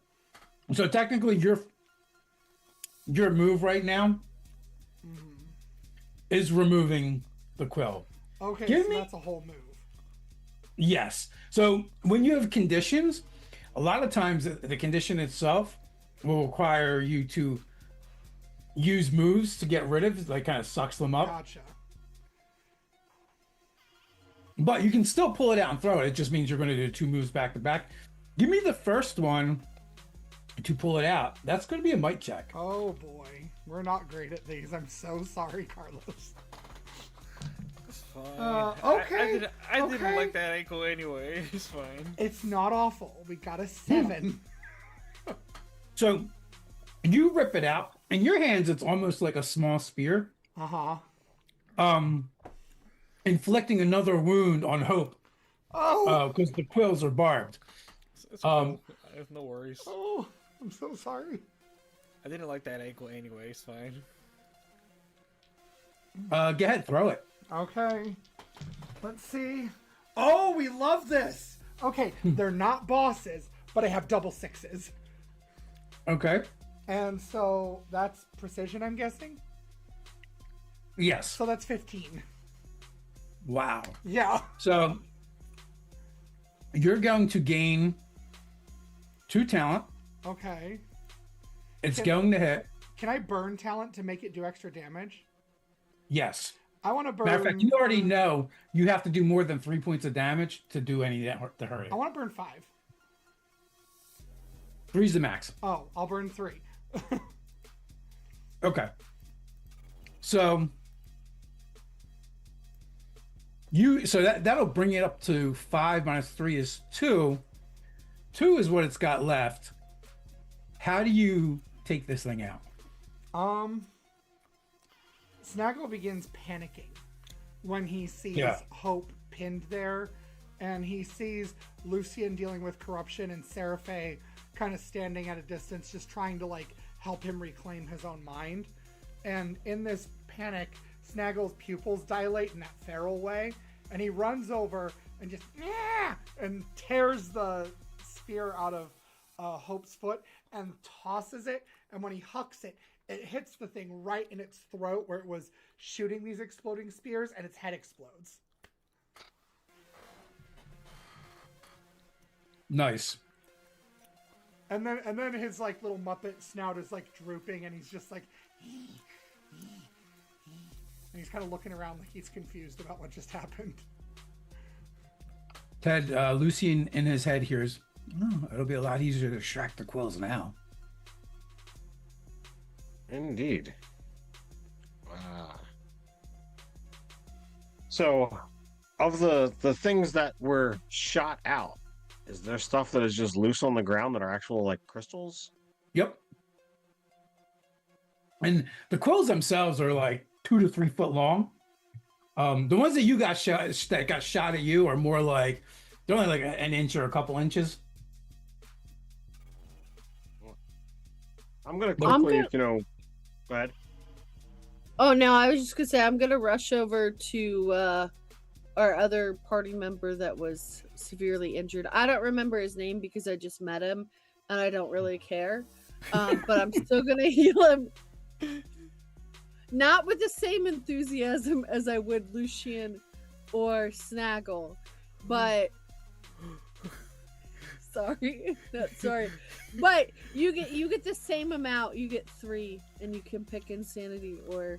So technically, your move right now is removing the quill. Okay, Give so me- that's a whole move. Yes. So when you have conditions, a lot of times the condition itself will require you to use moves to get rid of, like kind of sucks them up. Gotcha. But you can still pull it out and throw it. It just means you're going to do 2 moves back to back. Give me the first one to pull it out. That's going to be a might check. Oh boy. We're not great at these. I'm so sorry, Carlos. It's fine. Okay, I didn't okay. like that ankle anyway. It's fine. It's not awful. We got a 7. So you rip it out. In your hands, it's almost like a small spear. Uh-huh. Inflicting another wound on Hope Oh! because the quills are barbed. It's cool. I have no worries. Oh, I'm so sorry. I didn't like that ankle anyway. It's fine. Go ahead, throw it. Okay. Let's see. Oh, we love this. Okay, they're not bosses, but I have double 6s. Okay. And so that's precision, I'm guessing? Yes. So that's 15. Wow. Yeah. So you're going to gain 2 talent. Okay. It's going to hit. Can I burn talent to make it do extra damage? Yes. I want to burn... Matter of fact, you already know you have to do more than 3 points of damage to do any to hurt it. I want to burn 5. 3's the max. Oh, I'll burn 3. Okay. So that'll bring it up to 5 minus 3 is 2. 2 is what it's got left. How do you take this thing out? Snaggle begins panicking when he sees Yeah. Hope pinned there, and he sees Lucian dealing with corruption and Seraphe kind of standing at a distance, just trying to like help him reclaim his own mind. And in this panic, Snaggle's pupils dilate in that feral way, and he runs over and just and tears the spear out of Hope's foot and tosses it. And when he hucks it, it hits the thing right in its throat where it was shooting these exploding spears, and its head explodes. Nice. And then his like little Muppet snout is like drooping, and he's just like, and he's kind of looking around like he's confused about what just happened. Ted, Lucian in his head hears, oh, it'll be a lot easier to extract the quills now. Indeed. So, of the things that were shot out, is there stuff that is just loose on the ground that are actual like crystals? Yep. And the quills themselves are like 2 to 3 foot long. The ones that you got shot that got shot at you are more like they're only like an inch or a couple inches. I'm gonna I'm quickly, gonna- go ahead. Oh no, I was just gonna say I'm gonna rush over to our other party member that was severely injured. I don't remember his name because I just met him and I don't really care. But I'm still gonna heal him. Not with the same enthusiasm as I would Lucian or Snaggle, but sorry, not sorry. But you get the same amount. You get 3, and you can pick insanity or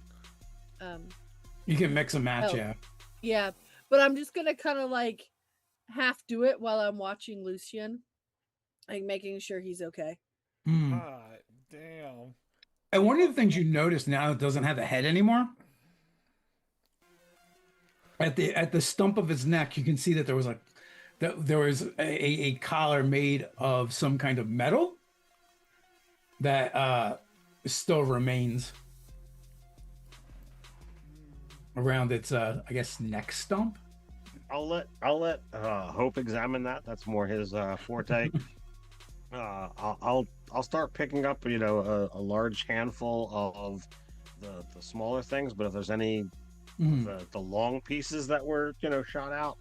You can mix and match, Oh. yeah. yeah. But I'm just gonna kind of like half do it while I'm watching Lucian, like making sure he's okay. Hmm. Ah, damn. And one of the things you notice now it doesn't have a head anymore. At the stump of his neck, you can see that there was a collar made of some kind of metal that still remains around its I guess neck stump. I'll let Hope examine that. That's more his forte. I'll start picking up, a large handful of the smaller things. But if there's any the long pieces that were shot out,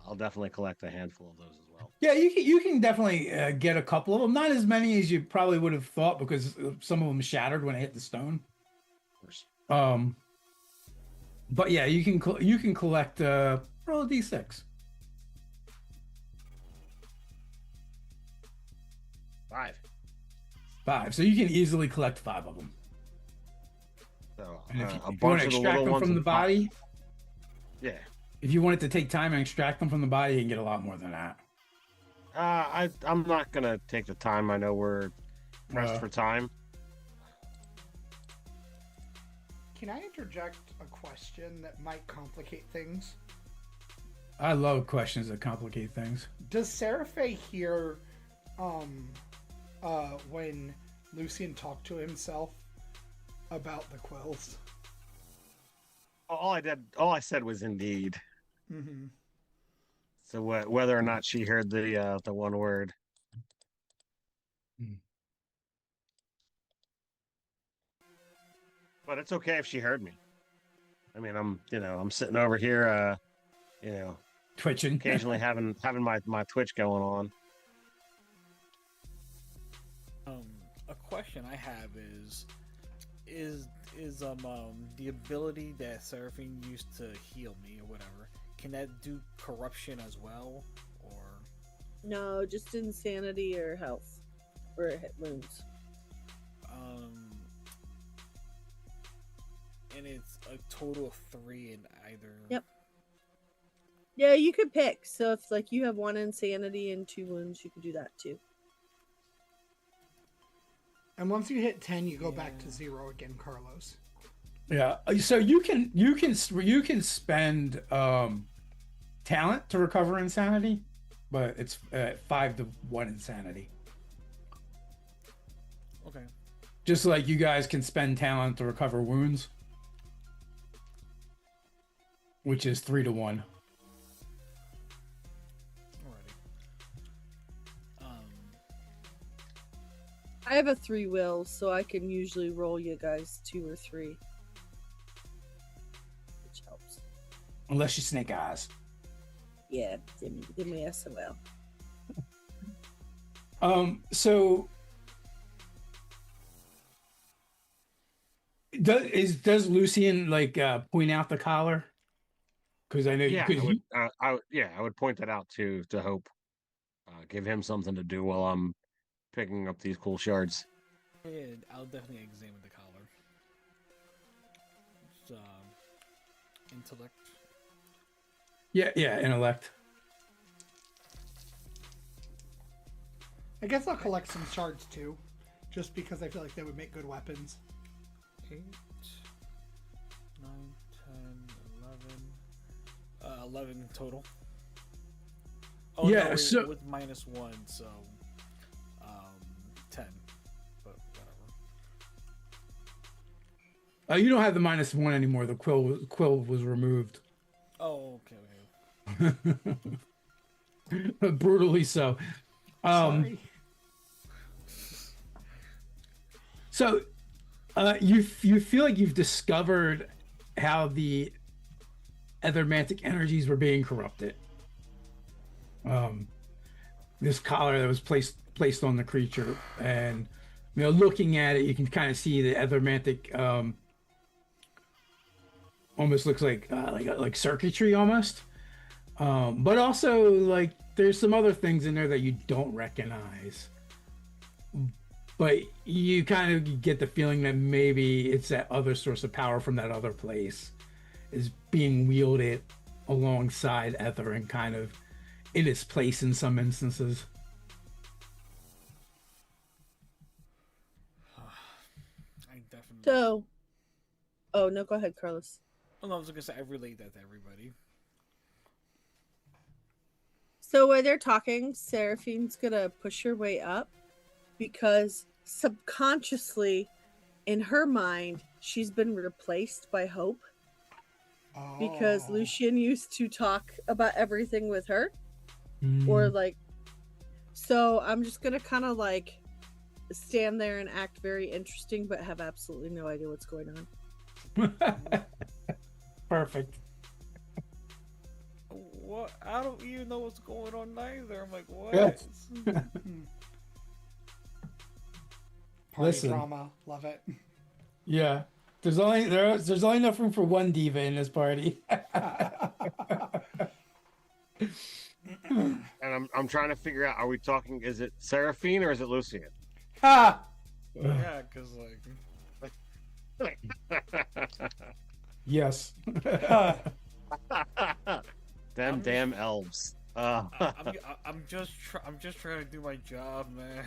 I'll definitely collect a handful of those as well. Yeah, you can definitely get a couple of them. Not as many as you probably would have thought because some of them shattered when it hit the stone. Of course. But yeah, you can collect roll a d6. 5. So you can easily collect 5 of them. So And if a you want bunch to of the extract little them ones from the in top. body, Yeah. if you wanted to take time and extract them from the body, you can get a lot more than that. I'm not gonna take the time. I know we're pressed for time. Can I interject a question that might complicate things? I love questions that complicate things. Does Seraphe hear when Lucian talked to himself about the quills? All I said was indeed. Mm-hmm. So whether or not she heard the one word. Hmm. But it's okay if she heard me. I mean, I'm sitting over here, Twitching. occasionally having my Twitch going on. A question I have is the ability that Seraphine used to heal me or whatever, can that do corruption as well, or No, just insanity or health or hit wounds. and it's a total of 3 in either. Yep. Yeah, you could pick. So if like you have 1 insanity and 2 wounds, you could do that too. And once you hit 10, you go back to 0 again, Carlos. Yeah. So you can spend talent to recover insanity, but it's 5 to 1 insanity. Okay. Just like you guys can spend talent to recover wounds, which is 3 to 1. Alrighty. I have a 3 will, so I can usually roll you guys 2 or 3. Which helps. Unless you snake eyes. Yeah, give me a SOL. So does Lucian like point out the collar? Because I know Yeah, because I would point that out to Hope. Give him something to do while I'm picking up these cool shards. Yeah, I'll definitely examine the collar. It's, intellect. yeah, intellect. I guess I'll collect some shards too, just because I feel like they would make good weapons. 8, 9, 10, 11. 11 total. Oh, Yeah, no, so- with -1, so 10. But whatever. You don't have the -1 anymore. The quill was removed. Oh, okay. Brutally so. Sorry. So, you feel like you've discovered how the ethermantic energies were being corrupted. This collar that was placed on the creature, and looking at it, you can kind of see the ethermantic. Almost looks like circuitry almost, but also like there's some other things in there that you don't recognize. But you kind of get the feeling that maybe it's that other source of power from that other place is being wielded alongside Aether and kind of in its place in some instances. I definitely. So, oh no, go ahead, Carlos. Oh, no, I was gonna say I relate that to everybody. So while they're talking, Seraphine's gonna push her way up because subconsciously, in her mind, she's been replaced by Hope because Oh. Lucian used to talk about everything with her, or like. So I'm just gonna kind of like stand there and act very interesting, but have absolutely no idea what's going on. Perfect. What? I don't even know what's going on either. I'm like, what? Yes. Party Listen. drama. Love it. Yeah. There's only enough room for one diva in this party. And I'm trying to figure out, are we talking, is it Seraphine or is it Lucian? Ha! Yeah, because like. Yes. Them damn elves. I'm just trying to do my job, man.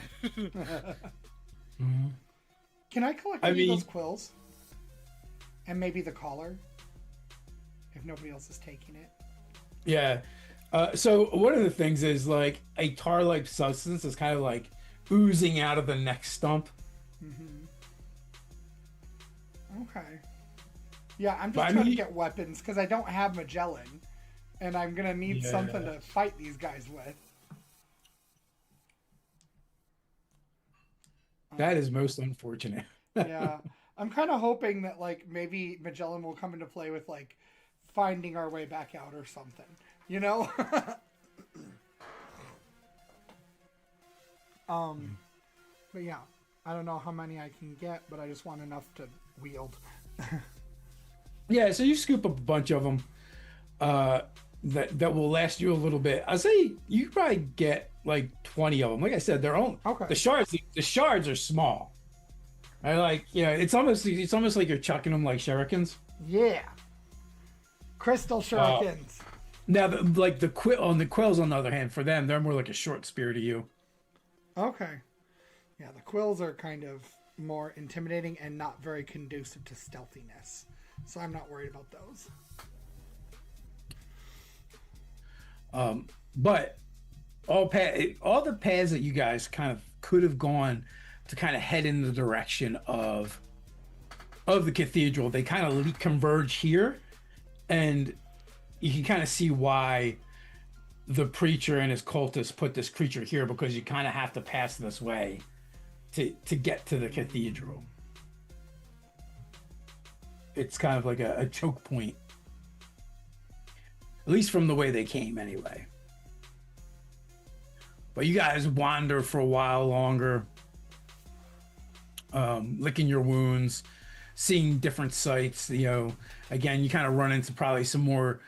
Can I collect any of those quills? And maybe the collar? If nobody else is taking it. Yeah. So one of the things is like a tar-like substance is kind of like oozing out of the neck stump. Okay. Yeah, I'm just trying to get weapons because I don't have Magellan. And I'm going to need something to fight these guys with. That is most unfortunate. Yeah. I'm kind of hoping that, like, maybe Magellan will come into play with, like, finding our way back out or something. You know? But yeah. I don't know how many I can get, but I just want enough to wield. Yeah, so you scoop up a bunch of them that will last you a little bit. I'd say you could probably get like 20 of them. Like I said, they're only the shards are small. I like, it's almost like you're chucking them like shurikens. Yeah. Crystal shurikens. Now, the quills, on the other hand, for them, they're more like a short spear to you. Okay. Yeah, the quills are kind of more intimidating and not very conducive to stealthiness. So I'm not worried about those. But all the paths that you guys kind of could have gone to kind of head in the direction of the cathedral, they kind of converge here, and you can kind of see why the preacher and his cultists put this creature here, because you kind of have to pass this way to get to the cathedral. It's kind of like a choke point. At least from the way they came, anyway. But you guys wander for a while longer, licking your wounds, seeing different sights. Again, you kind of run into probably some more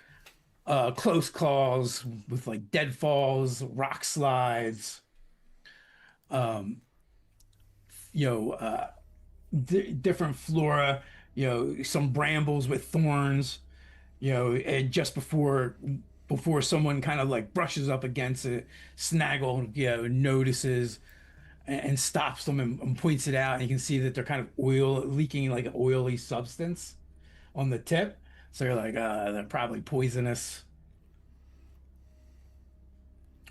close calls with like deadfalls, rock slides, different flora. Some brambles with thorns. And just before someone kind of like brushes up against it, Snaggle, notices and stops them and points it out, and you can see that they're kind of leaking like an oily substance on the tip. So you're like, they're probably poisonous.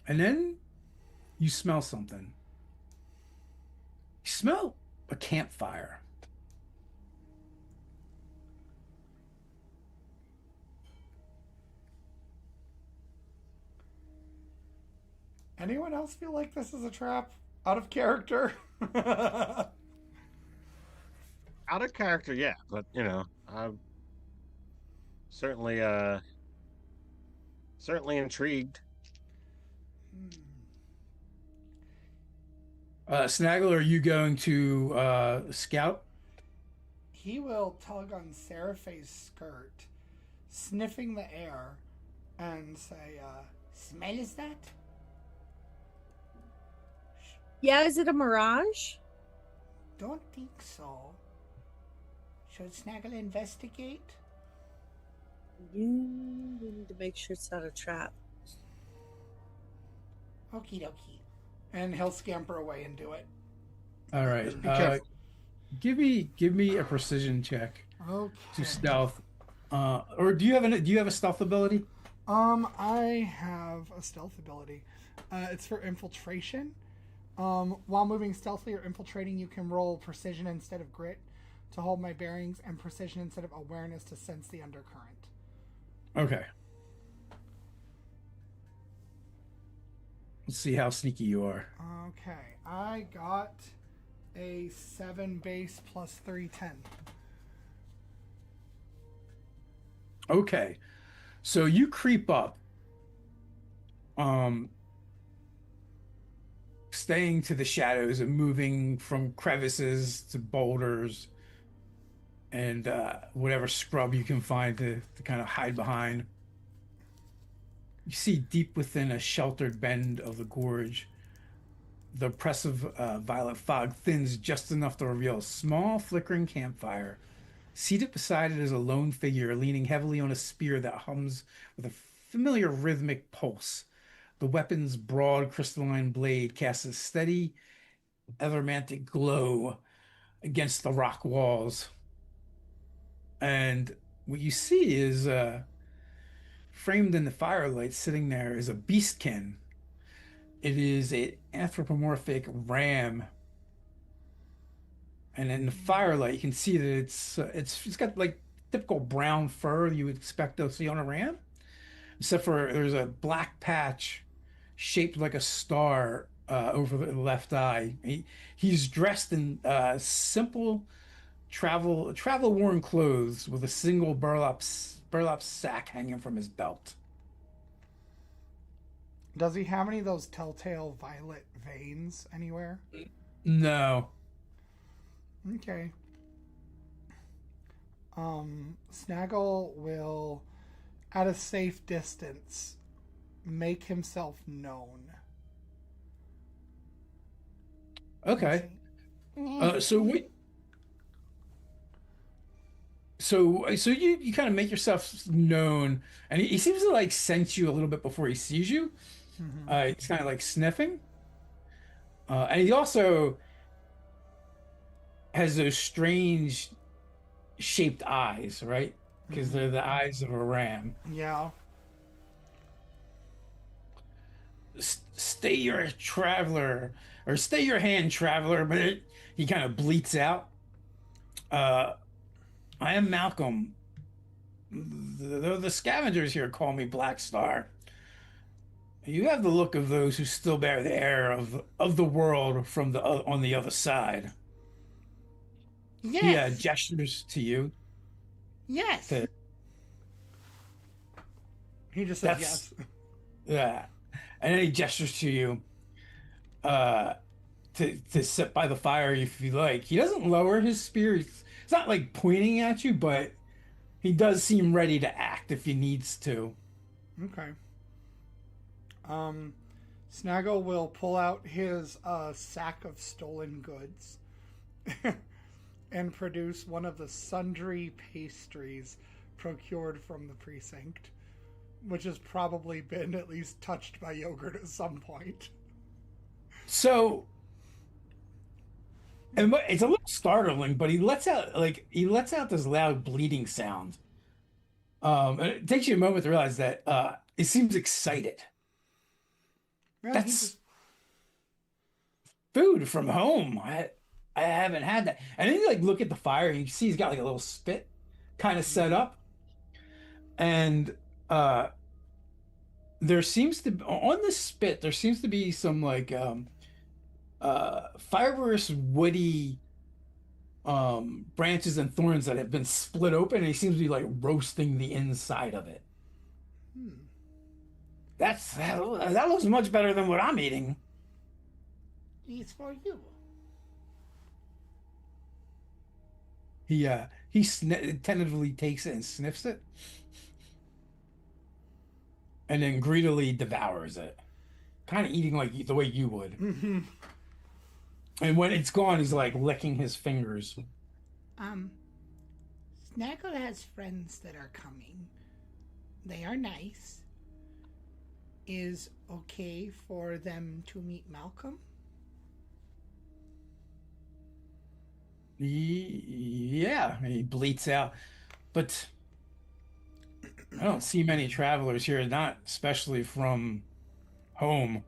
And then you smell something. You smell a campfire. Anyone else feel like this is a trap? Out of character? Out of character, yeah, but I'm certainly certainly intrigued. Snaggle, are you going to scout? He will tug on Seraphi's skirt, sniffing the air, and say, Smell is that? Yeah, is it a mirage? Don't think so. Should Snaggle investigate? We need to make sure it's not a trap. Okie dokie. and he'll scamper away and do it. All right. Be careful. Give me a precision check Okay. to stealth. Or do you have a stealth ability? I have a stealth ability. It's for infiltration. While moving stealthily or infiltrating, you can roll precision instead of grit to hold my bearings, and precision instead of awareness to sense the undercurrent. Okay. Let's see how sneaky you are. Okay, I got a 7 base plus 3 10. Okay. So you creep up. Staying to the shadows and moving from crevices to boulders and whatever scrub you can find to kind of hide behind. You see deep within a sheltered bend of the gorge, the oppressive violet fog thins just enough to reveal a small flickering campfire. Seated beside it is a lone figure leaning heavily on a spear that hums with a familiar rhythmic pulse. The weapon's broad crystalline blade casts a steady, etheremantic glow against the rock walls. And what you see is framed in the firelight sitting there is a beastkin. It is an anthropomorphic ram. And in the firelight, you can see that it's got like typical brown fur you would expect to see on a ram, except for there's a black patch shaped like a star over the left eye. He's dressed in simple travel worn clothes with a single burlap sack hanging from his belt. Does he have any of those telltale violet veins anywhere? No. Okay. Snaggle will, at a safe distance, make himself known. Okay. So you kind of make yourself known, and he seems to like sense you a little bit before he sees you. He's kind of like sniffing, and he also has those strange shaped eyes, right? Because they're the eyes of a ram. Yeah. Stay your traveler, or stay your hand, traveler. But he kind of bleats out. I am Malcolm. The scavengers here call me Black Star. You have the look of those who still bear the air of the world from the on the other side. Yes. He gestures to you. Yes. To, He just says That's- yes. yeah, and then he gestures to you to sit by the fire if you like. He doesn't lower his spear. It's not like pointing at you, but he does seem ready to act if he needs to. Okay. Snaggle will pull out his sack of stolen goods and produce one of the sundry pastries procured from the precinct, which has probably been at least touched by yogurt at some point. So, and it's a little startling, but he lets out this loud bleeding sound. And it takes you a moment to realize that it seems excited. Yeah, he That's just- food from home. I haven't had that. And then you like look at the fire and you see he's got like a little spit kind of set up. And there seems to on the spit there seems to be some like fibrous woody branches and thorns that have been split open, and he seems to be like roasting the inside of it. That looks much better than what I'm eating. It's for you. He tentatively takes it and sniffs it, and then greedily devours it, kind of eating like the way you would. And when it's gone, he's like licking his fingers. Snaggle has friends that are coming. They are nice. Is okay for them to meet Malcolm? Yeah, he bleats out. But I don't see many travelers here, not especially from home.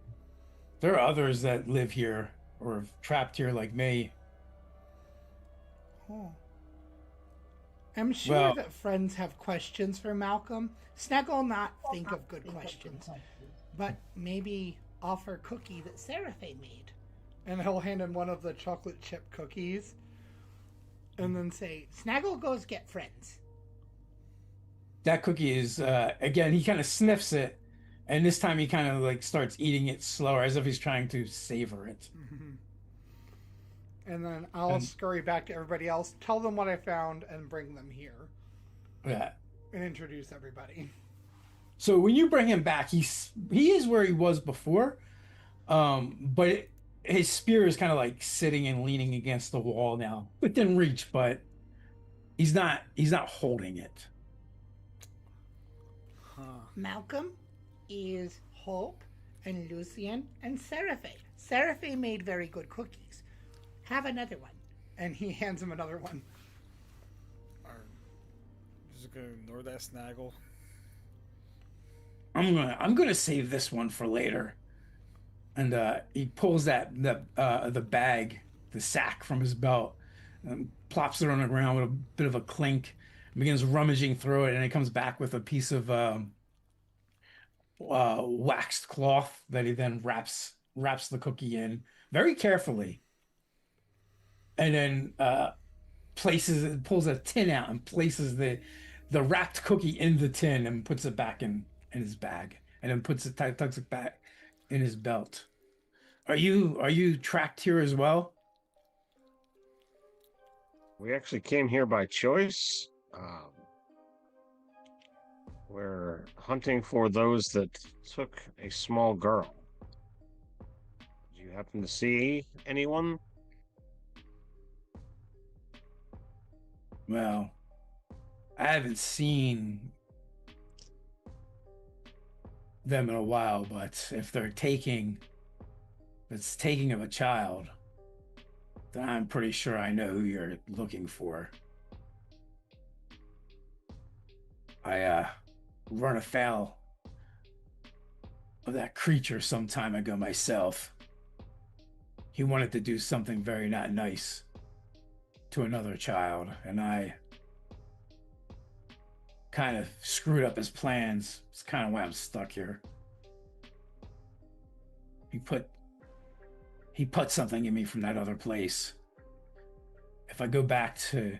There are others that live here or trapped here like me. Oh. I'm sure Well, that friends have questions for Malcolm. Snaggle not think of good questions, but maybe offer cookie that Seraphe made. And he'll hand him one of the chocolate chip cookies. And then say, Snaggle goes get friends. that cookie is again, he kind of sniffs it, and this time he kind of like starts eating it slower as if he's trying to savor it. And then I'll scurry back to everybody else, tell them what I found, and bring them here. Yeah. And introduce everybody. So when you bring him back, he is where he was before, but his spear is kind of like sitting and leaning against the wall now, within reach, but he's not holding it. Malcolm is Hope and Lucian and Seraphe. Seraphe made very good cookies. Have another one. And he hands him another one. Just gonna ignore that Snaggle. I'm gonna save this one for later. And he pulls the bag, the sack from his belt, and plops it on the ground with a bit of a clink, and begins rummaging through it, and he comes back with a piece of waxed cloth that he then wraps the cookie in very carefully, and then pulls a tin out and places the wrapped cookie in the tin and puts it back in his bag, and then tucks it back in his belt. Are you tracked here as well? We actually came here by choice. We're hunting for those that took a small girl. Do you happen to see anyone? Well, I haven't seen them in a while, but if it's taking of a child, then I'm pretty sure I know who you're looking for. I run afoul of that creature some time ago myself. He wanted to do something very not nice to another child, and I kind of screwed up his plans. It's kind of why I'm stuck here. He put something in me from that other place. If I go back to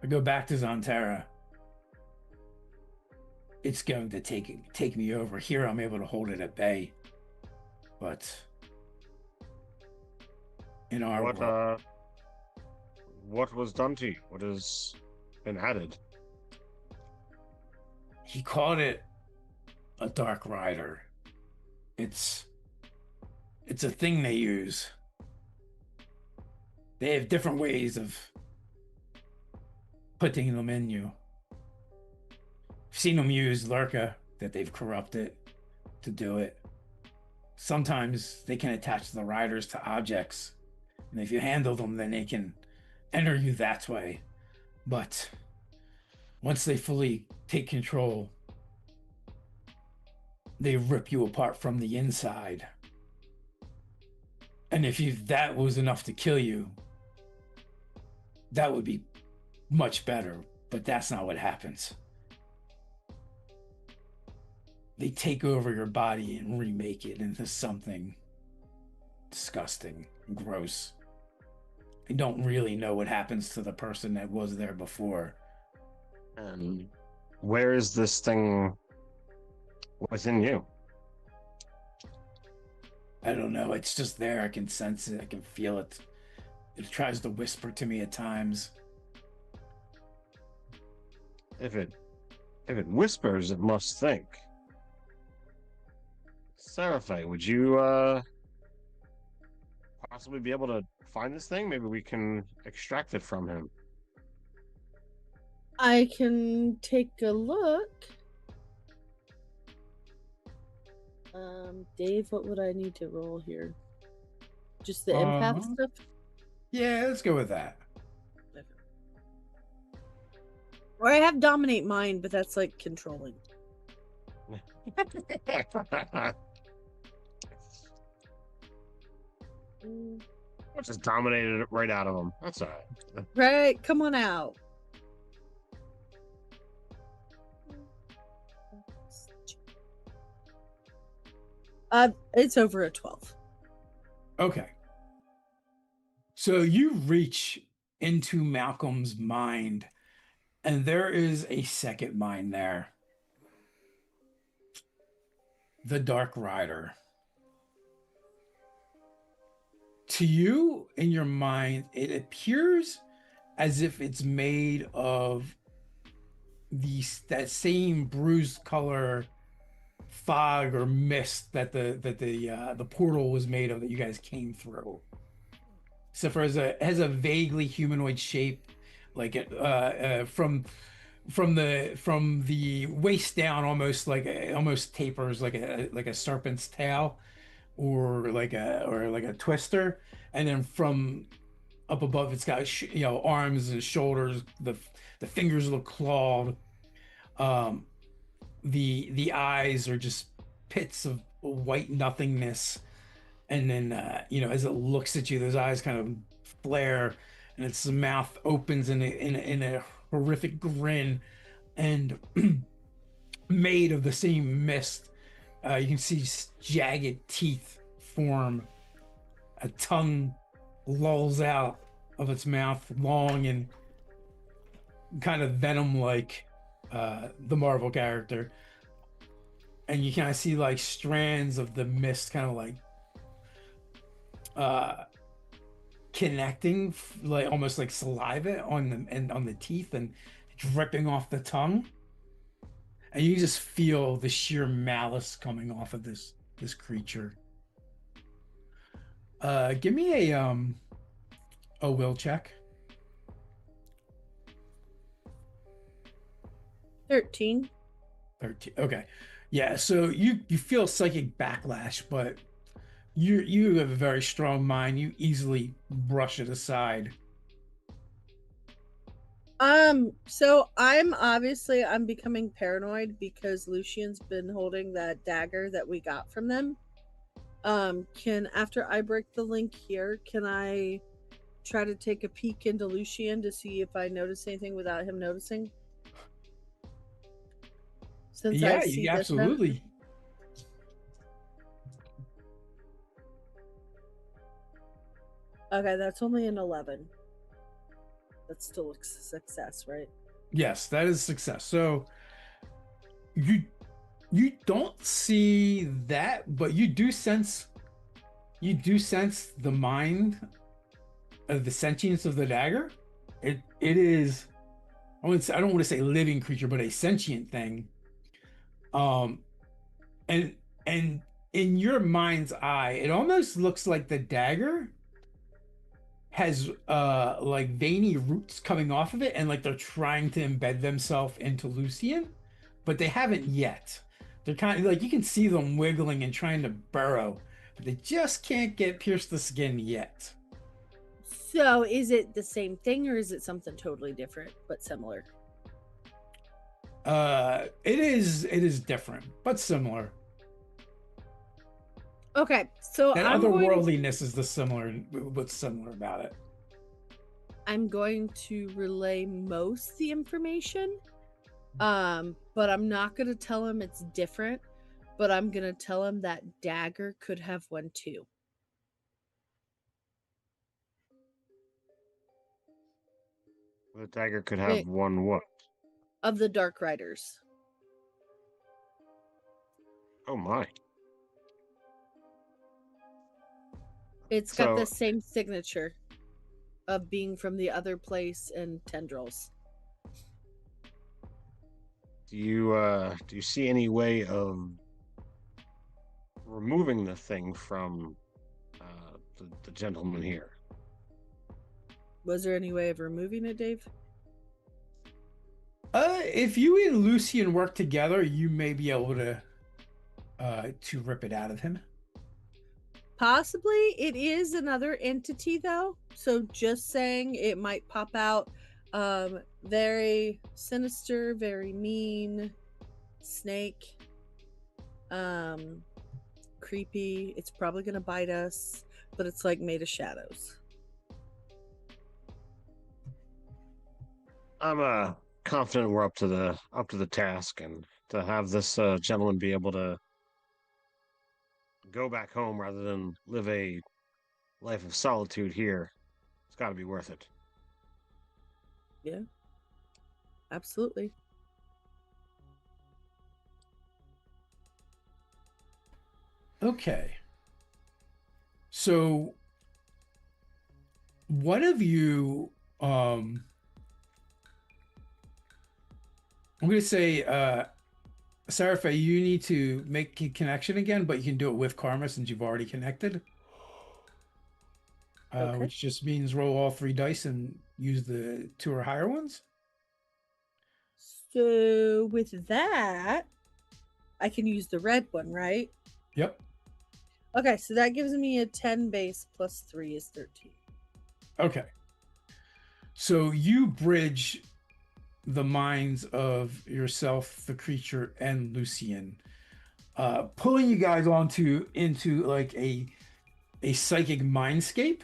Zontera, it's going to take me over. Here I'm able to hold it at bay. But in our world, what was done to you? What has been added? he called it a dark rider. It's a thing they use. They have different ways of putting them in you. I've seen them use Lurka that they've corrupted to do it. Sometimes they can attach the riders to objects, and if you handle them, then they can enter you that way. But once they fully take control, they rip you apart from the inside. And if that was enough to kill you, that would be much better, but that's not what happens. they take over your body and remake it into something disgusting and gross. You don't really know what happens to the person that was there before. And where is this thing within you? I don't know. It's just there. I can sense it. I can feel it. It tries to whisper to me at times. If it whispers, it must think. Seraphite, would you possibly be able to find this thing? Maybe we can extract it from him. I can take a look. Dave, what would I need to roll here? Just the empath stuff? Yeah, let's go with that. Or I have dominate mind, but that's like controlling. I just dominated it right out of him. That's all right. Right, come on out. It's over a 12. Okay. So you reach into Malcolm's mind, and there is a second mind there. The Dark Rider. To you, in your mind, it appears as if it's made of that same bruised color fog or mist that the portal was made of that you guys came through. Except for it has a vaguely humanoid shape, like it from the waist down, almost tapers like a serpent's tail, or like a twister, and then from up above it's got arms and shoulders. The fingers look clawed. The eyes are just pits of white nothingness, and then as it looks at you, those eyes kind of flare, and its mouth opens in a horrific grin, and made of the same mist. You can see jagged teeth form. A tongue lolls out of its mouth, long and kind of venom-like, the Marvel character. And you kind of see like strands of the mist kind of like connecting, like almost like saliva on the teeth and dripping off the tongue. And you just feel the sheer malice coming off of this creature. Give me a will check. 13. 13. Okay. Yeah, so you feel psychic backlash, but you have a very strong mind. You easily brush it aside. So I'm becoming paranoid because Lucian's been holding that dagger that we got from them. After I break the link here, can I try to take a peek into Lucian to see if I notice anything without him noticing? Since Yeah, I see you this absolutely. now. Okay, that's only an 11. That's still a success, right? Yes, that is success. So you don't see that, but you do sense the mind of the sentience of the dagger. It is, I don't want to say living creature, but a sentient thing. And in your mind's eye, it almost looks like the dagger has like veiny roots coming off of it, and like they're trying to embed themselves into Lucian, but they haven't yet. They're kind of like, you can see them wiggling and trying to burrow, but they just can't pierce the skin yet. So is it the same thing, or is it something totally different but similar? It is different but similar. Okay, so That I'm otherworldliness is what's similar about it. I'm going to relay most the information, but I'm not going to tell him it's different. but I'm gonna tell him that dagger could have one too. The dagger could have Wait. one what? Of the Dark Riders. Oh my. It's got the So, same signature of being from the other place and tendrils. do you see any way of removing the thing from the gentleman here? Was there any way of removing it, Dave? If you and Lucian work together, you may be able to rip it out of him. Possibly. It is another entity, though. So just saying, it might pop out. Very sinister, very mean, snake. Creepy. It's probably gonna bite us, but it's like made of shadows. I'm confident we're up to the task, and to have this gentleman be able to go back home rather than live a life of solitude here, it's got to be worth it. Yeah. Absolutely. Okay. So one of you, I'm going to say, Seraphim, you need to make a connection again, but you can do it with karma since you've already connected. Okay. Which just means roll all 3 dice and use the 2 or higher ones. So with that, I can use the red one, right? Yep. Okay, so that gives me a 10 base plus 3 is 13. Okay. So you bridge the minds of yourself, the creature, and Lucian, pulling you guys into like a psychic mindscape.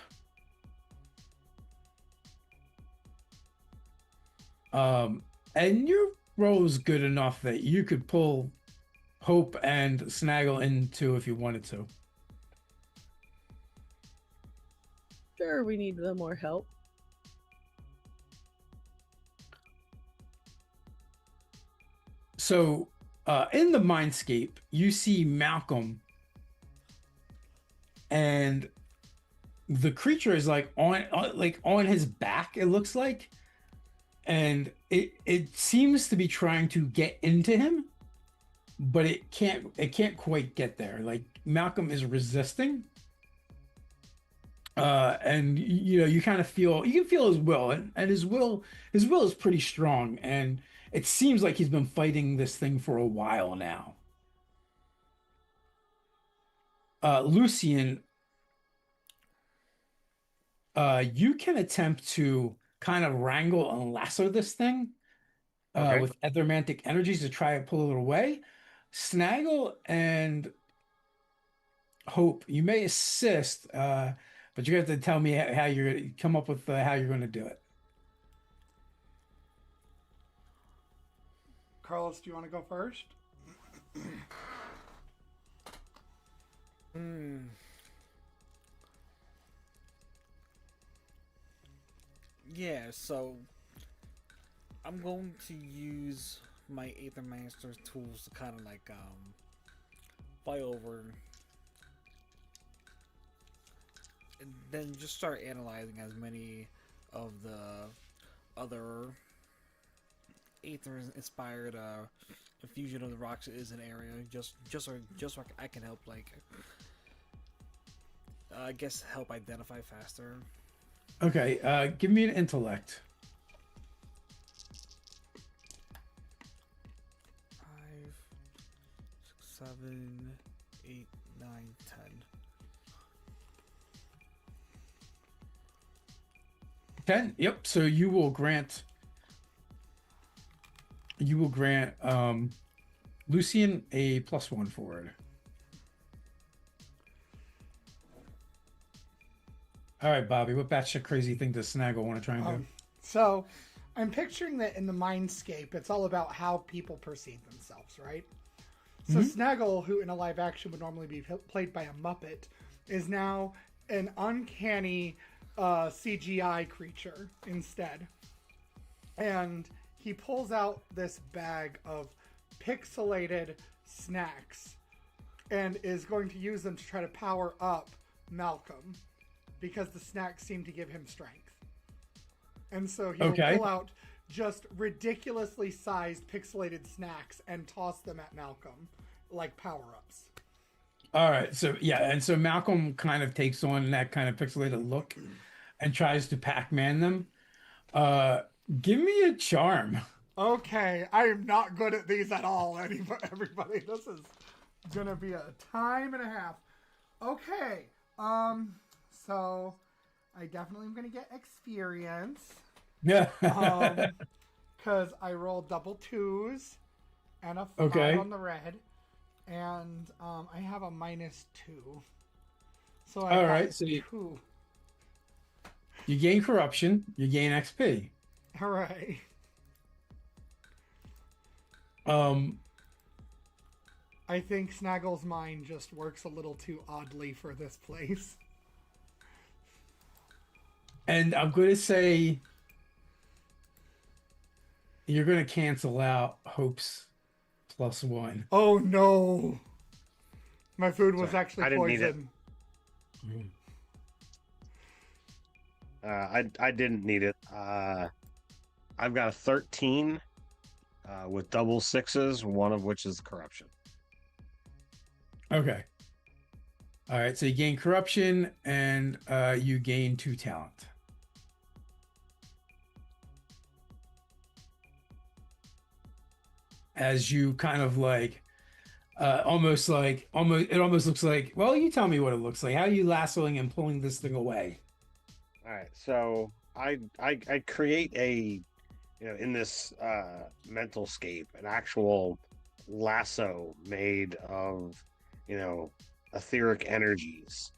And your roll is good enough that you could pull Hope and Snaggle into if you wanted to. Sure, we need a little more help. So, in the mindscape, you see Malcolm, and the creature is like on his back. It looks like, and it seems to be trying to get into him, but it can't quite get there. Like Malcolm is resisting. And you kind of feel, you can feel his will, and his will is pretty strong, and it seems like he's been fighting this thing for a while now. Lucian, you can attempt to kind of wrangle and lasso this thing Okay. with ethermantic energies to try to pull it away. Snaggle and Hope, you may assist, but you have to tell me how you're going to come up with how you're going to do it. Carlos, do you want to go first? Yeah, so I'm going to use my Aether Master's tools to kind of like fly over and then just start analyzing as many of the other Aether inspired infusion of the rocks is an area, just so I can help, like I guess help identify faster. Okay, give me an intellect. 5, 6, 7, 8, 9, 10. 10. Yep. So you will grant Lucian a +1 forward. All right, Bobby, what batshit crazy thing does Snaggle want to try and do? So, I'm picturing that in the mindscape, it's all about how people perceive themselves, right? So Mhm. Snaggle, who in a live action would normally be played by a Muppet, is now an uncanny CGI creature instead. And he pulls out this bag of pixelated snacks and is going to use them to try to power up Malcolm because the snacks seem to give him strength. And so he will Okay. pull out just ridiculously sized pixelated snacks and toss them at Malcolm like power-ups. All right. So yeah, and so Malcolm kind of takes on that kind of pixelated look and tries to Pac-Man them. Uh, Give me a charm. Okay, I am not good at these at all, everybody. This is gonna be a time and a half. Okay, so I definitely am gonna get experience. Yeah. Because I rolled double twos and a 5 Okay. on the red, and I have a -2. So I All got right, so you 2. gain corruption, you gain XP. Hooray. Um, I think Snaggle's mind just works a little too oddly for this place. and I'm going to say you're going to cancel out Hope's +1. Oh no! My food was Sorry, actually I didn't need it. poison. I didn't need it. I've got a 13 with double sixes, one of which is corruption. Okay. All right, so you gain corruption and you gain 2 talent. As you kind of like almost it almost looks like, well, you tell me what it looks like. How are you lassoing and pulling this thing away? All right, so I create a, in this mental scape, an actual lasso made of, etheric energies,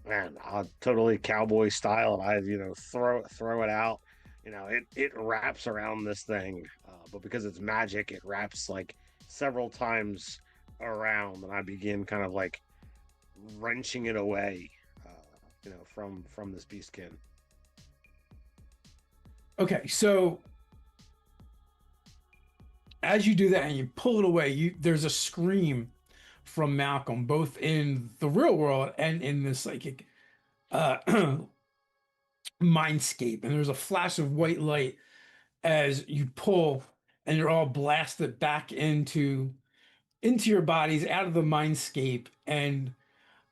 and totally cowboy style. And I, throw it out. It wraps around this thing, but because it's magic, it wraps like several times around, and I begin kind of like wrenching it away, from this beastkin. Okay, so as you do that and you pull it away, there's a scream from Malcolm, both in the real world and in the psychic mindscape. And there's a flash of white light as you pull, and you're all blasted back into your bodies, out of the mindscape, and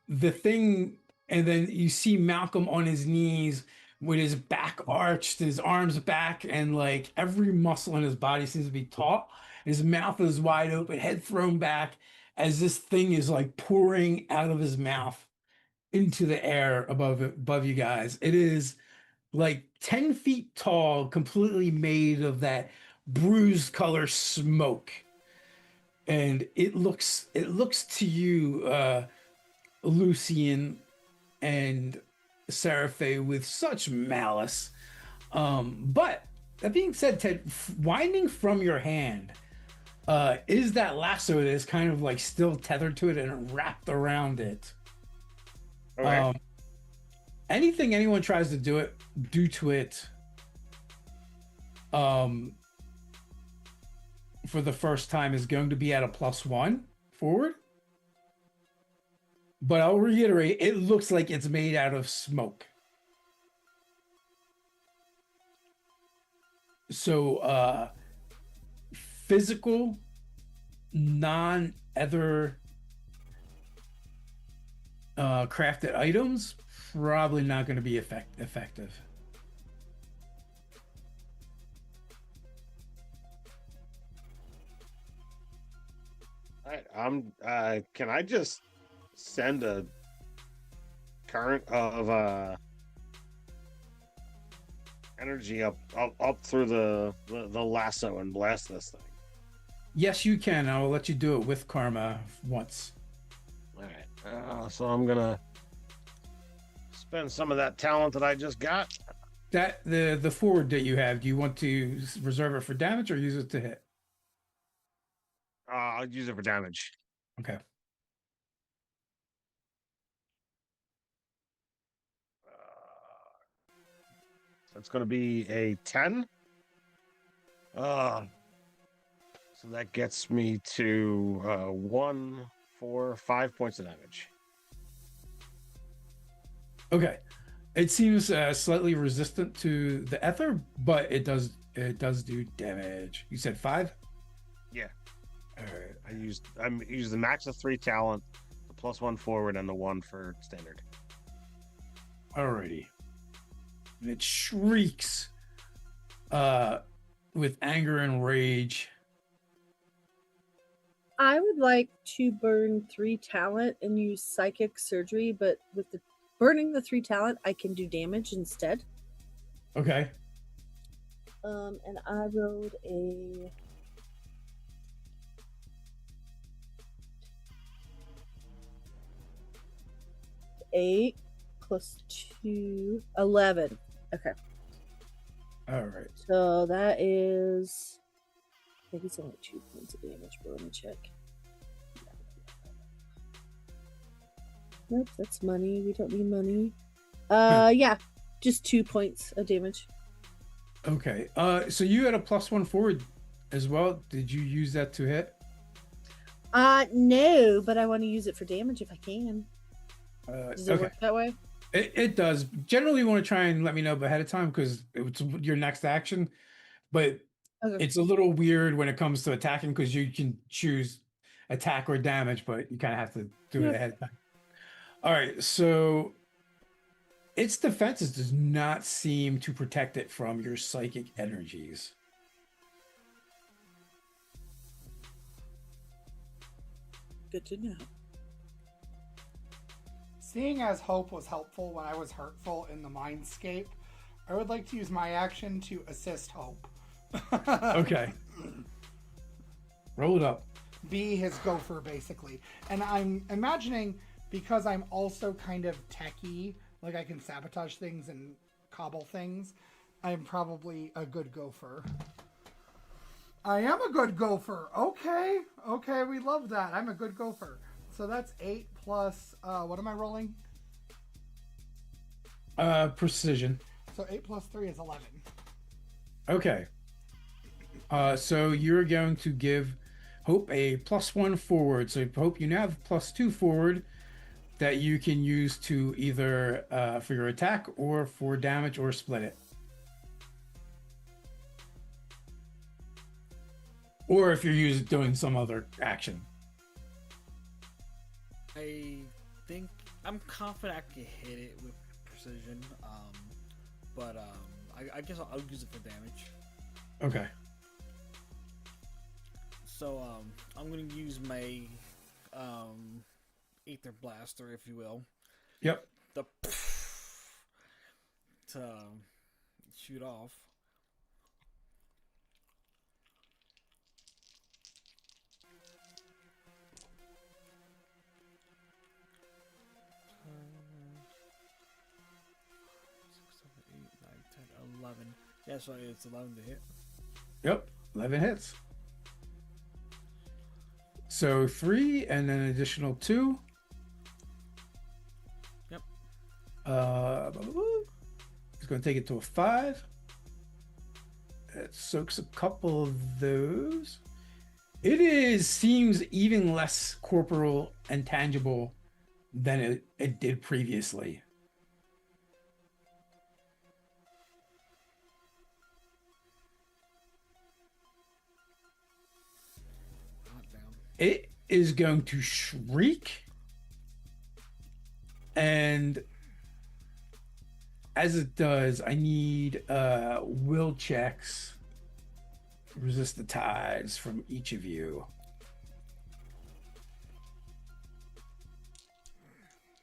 the thing. And then you see Malcolm on his knees with his back arched, his arms back, and like every muscle in his body seems to be taut. His mouth is wide open, head thrown back, as this thing is like pouring out of his mouth into the air above you guys. It is like 10 feet tall, completely made of that bruised color smoke. And it looks to you, Lucian and Seraphe, with such malice. But that being said, Ted, winding from your hand is that lasso that is kind of like still tethered to it and wrapped around it. Okay. Anything anyone tries to do to it for the first time is going to be at a +1 forward. But I'll reiterate, it looks like it's made out of smoke. So physical, non-ether crafted items, probably not going to be effective. All right. Can I just send a current of energy up through the lasso and blast this thing? Yes, you can. I will let you do it with karma once. All right. So I'm gonna spend some of that talent that I just got. That the forward that you have, do you want to reserve it for damage or use it to hit? I'll use it for damage. Okay. That's going to be a 10. So that gets me to 1, 4, 5 points of damage. Okay. It seems slightly resistant to the Aether, but it does do damage. You said 5? Yeah. All right. I used the max of 3 talent, the +1 forward, and the 1 for standard. Alrighty. And it shrieks with anger and rage. I would like to burn 3 talent and use psychic surgery, but with the burning the 3 talent, I can do damage instead. Okay. And I rolled a 8 plus 2, 11. Okay. All right. So that is, I think it's only 2 points of damage, but let me check. Nope, that's money. We don't need money. Yeah, just 2 points of damage. Okay. So you had a +1 forward as well. Did you use that to hit? No, but I want to use it for damage if I can. Does it Okay. work that way? It does. Generally, you want to try and let me know ahead of time because it's your next action. But Okay. it's a little weird when it comes to attacking because you can choose attack or damage, but you kind of have to do it Yeah. ahead of time. All right. So its defenses does not seem to protect it from your psychic energies. Good to know. Seeing as hope was helpful when I was hurtful in the mindscape, I would like to use my action to assist hope. Okay. Roll it up. Be his gopher, basically. And I'm imagining, because I'm also kind of techie, like I can sabotage things and cobble things, I'm probably a good gopher. I am a good gopher. Okay, we love that. I'm a good gopher. So that's 8 plus, what am I rolling? Precision. So 8 plus 3 is 11. Okay. So you're going to give Hope a +1 forward. So Hope, you now have +2 forward that you can use to either for your attack or for damage or split it. Or if you're doing some other action. I think I'm confident I can hit it with precision. But I guess I'll use it for damage. Okay. So I'm gonna use my Aether blaster, if you will, Yep. to shoot off. Yeah, so it's 11 to hit. Yep. 11 hits. So 3 and then an additional 2. Yep. It's going to take it to a 5. It soaks a couple of those. It seems even less corporal and tangible than it did previously. It is going to shriek, and as it does, I need will checks to resist the tides from each of you.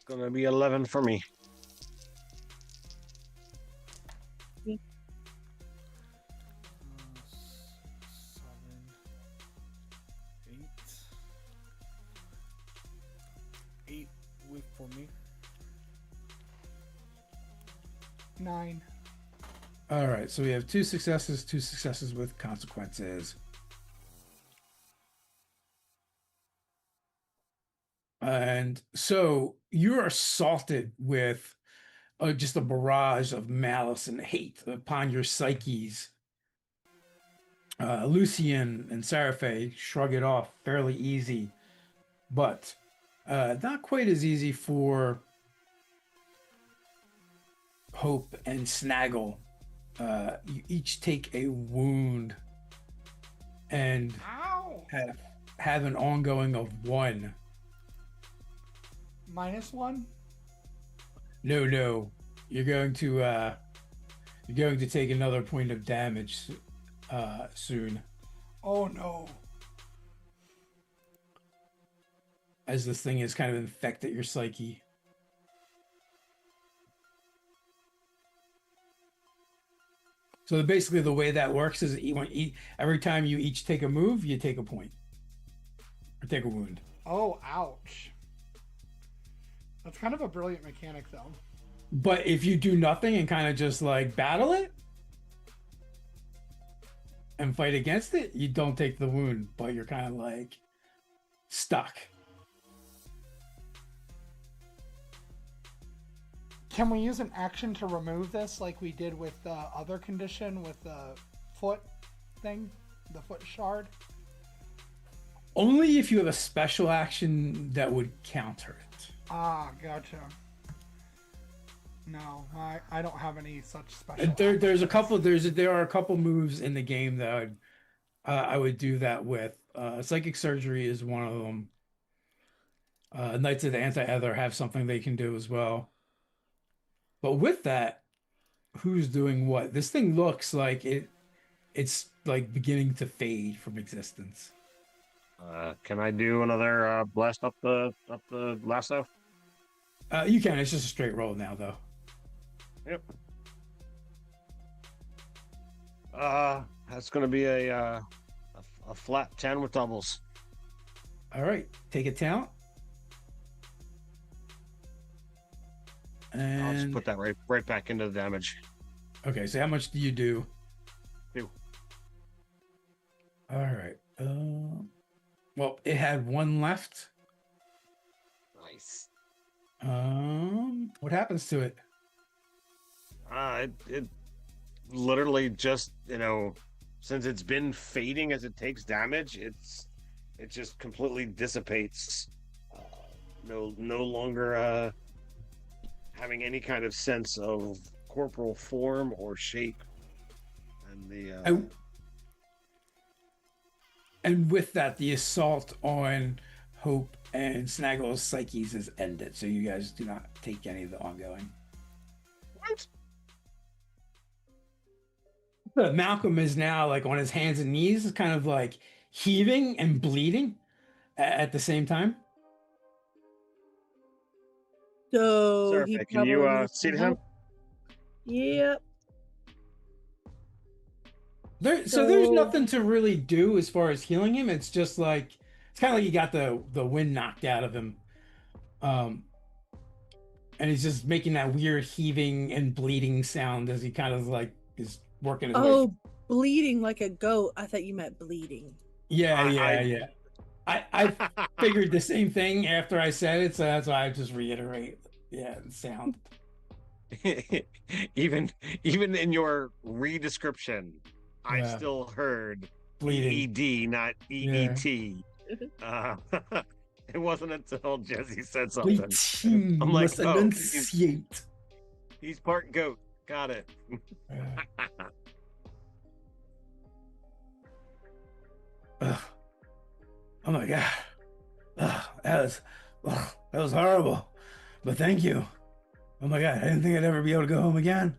Gonna be 11 for me. For me. 9. All right, so we have 2 successes with consequences. And so you're assaulted with just a barrage of malice and hate upon your psyches. Lucian and Seraphe shrug it off fairly easy, but not quite as easy for Hope and Snaggle. You each take a wound and Ow! have an ongoing of 1. -1? No. You're going to take another point of damage soon, Oh no. as this thing has kind of infected your psyche. So basically, the way that works is every time you each take a move, you take a point or take a wound. Oh, ouch. That's kind of a brilliant mechanic, though. But if you do nothing and kind of just like battle it and fight against it, you don't take the wound, but you're kind of like stuck. Can we use an action to remove this like we did with the other condition with the foot thing? The foot shard? Only if you have a special action that would counter it. Ah, gotcha. No, I don't have any such special There actions. are a couple moves in the game that I would do that with. Psychic Surgery is one of them. Knights of the Anti-Ether have something they can do as well. But with that, who's doing what? This thing looks like it's like beginning to fade from existence. Can I do another blast up the lasso? You can. It's just a straight roll now, though. Yep. That's gonna be a flat 10 with doubles. All right, take a count. And I'll just put that right back into the damage. okay, so how much do you do? 2. All right. Well, it had 1 left. Nice. What happens to it? It literally just, since it's been fading as it takes damage, it just completely dissipates. No longer having any kind of sense of corporal form or shape. And and with that, the assault on Hope and Snaggle's psyches is ended, so you guys do not take any of the ongoing. what? Malcolm is now like on his hands and knees, kind of like heaving and bleeding at the same time. So he Seraph, can you probably needs see some him? help. Yep. So there's So- nothing to really do as far as healing him. It's just like it's kind of like you got the wind knocked out of him, and he's just making that weird heaving and bleeding sound as he kind of like is working his way. Oh, bleeding like a goat. I thought you meant bleeding. Yeah. I figured the same thing after I said it, so that's why I just reiterate. Yeah, the sound. even in your re-description, I Yeah. still heard Bleeding. ED, not EET. It wasn't until Jezi said something. Bleeding. I'm like, Must oh, enunciate. He's part goat. Got it. Ugh. Oh my god. Ugh, that was horrible. But thank you. Oh my god, I didn't think I'd ever be able to go home again.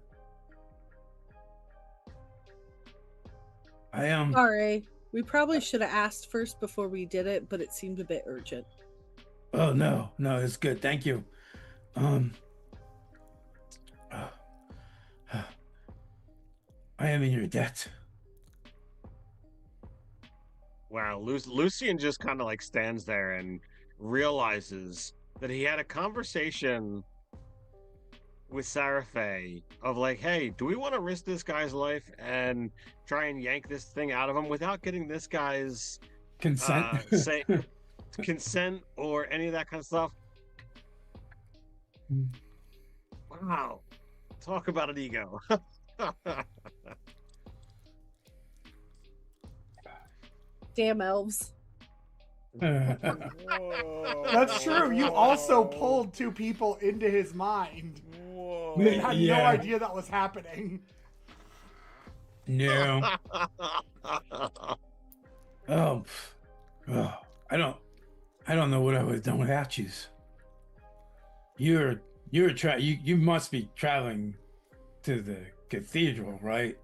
I am. Sorry. We probably should have asked first before we did it, but it seemed a bit urgent. Oh no, it's good. Thank you. I am in your debt. Wow, Lucian just kind of like stands there and realizes that he had a conversation with Seraphe of like, hey, do we want to risk this guy's life and try and yank this thing out of him without getting this guy's Consent. consent or any of that kind of stuff. Wow. Talk about an ego. Damn elves. Whoa. That's true. You also pulled two people into his mind. Whoa. They had no Yeah. idea that was happening. No. Oh, I don't know what I would have done without you. You must be traveling to the cathedral, right?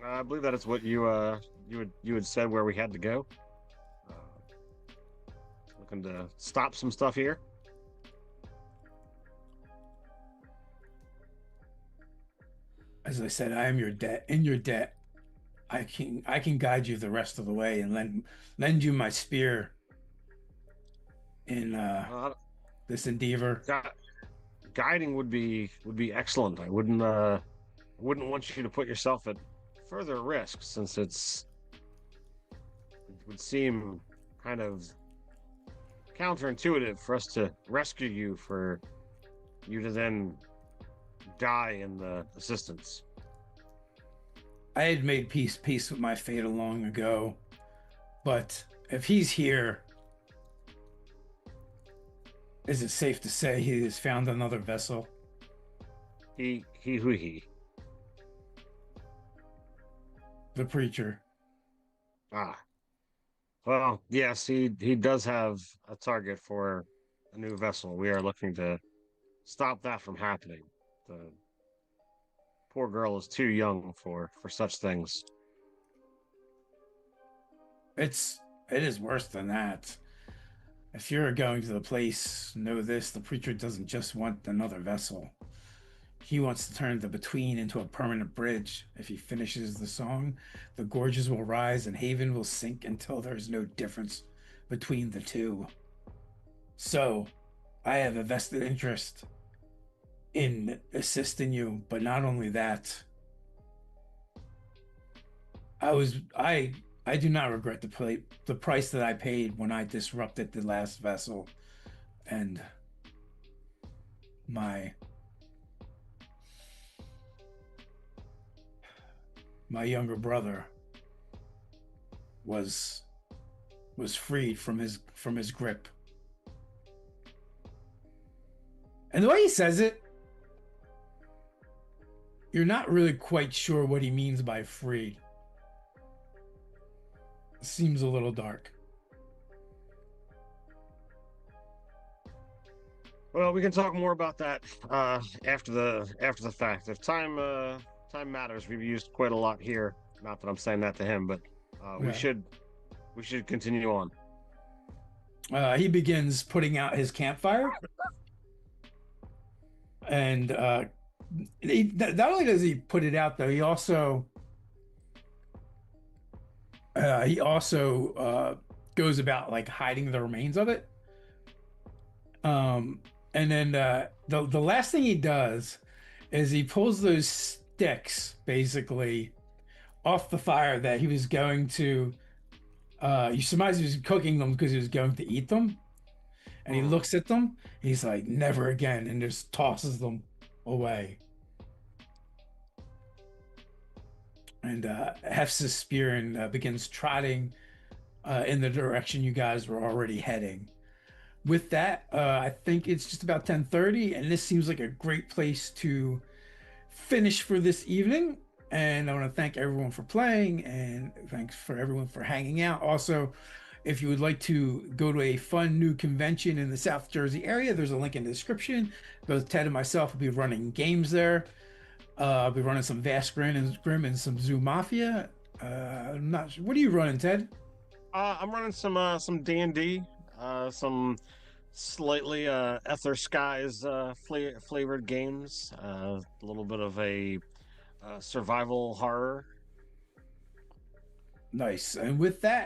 I believe that is what you had said where we had to go. Looking to stop some stuff here. As I said, I am your debt. In your debt, I can guide you the rest of the way and lend you my spear in this endeavor. Guiding would be excellent. I wouldn't want you to put yourself at further risk, since it would seem kind of counterintuitive for us to rescue you, for you to then die in the assistance. I had made peace with my fate long ago, but if he's here, is it safe to say he has found another vessel? He. The preacher. Ah. Well, yes, he does have a target for a new vessel. We are looking to stop that from happening. The poor girl is too young for such things. It is worse than that. If you're going to the place, know this: the preacher doesn't just want another vessel. He wants to turn the between into a permanent bridge. If he finishes the song, the gorges will rise and Haven will sink until there's no difference between the two. So, I have a vested interest in assisting you, but not only that, I do not regret the price that I paid when I disrupted the last vessel, and my younger brother was freed from his grip. And the way he says it, you're not really quite sure what he means by free. Seems a little dark. Well, we can talk more about that after the fact. If time matters, we've used quite a lot here. Not that I'm saying that to him, but we should continue on. He begins putting out his campfire, and not only does he put it out, though, he also goes about like hiding the remains of it. And then the last thing he does is he pulls those sticks basically off the fire that he was going to. You surmise he was cooking them because he was going to eat them, and he looks at them. He's like, "Never again," and just tosses them away. And hefts his spear and begins trotting in the direction you guys were already heading. With that, I think it's just about 10:30, and this seems like a great place to finish for this evening. And I want to thank everyone for playing, and thanks for everyone for hanging out. Also, if you would like to go to a fun new convention in the South Jersey area, there's a link in the description. Both Ted and myself will be running games there. I'll be running some Vast Grim and some Zoo Mafia. I'm not sure. What are you running, Ted? I'm running some D&D, some slightly Aether Skies flavored games, a little bit of a survival horror. Nice. And with that,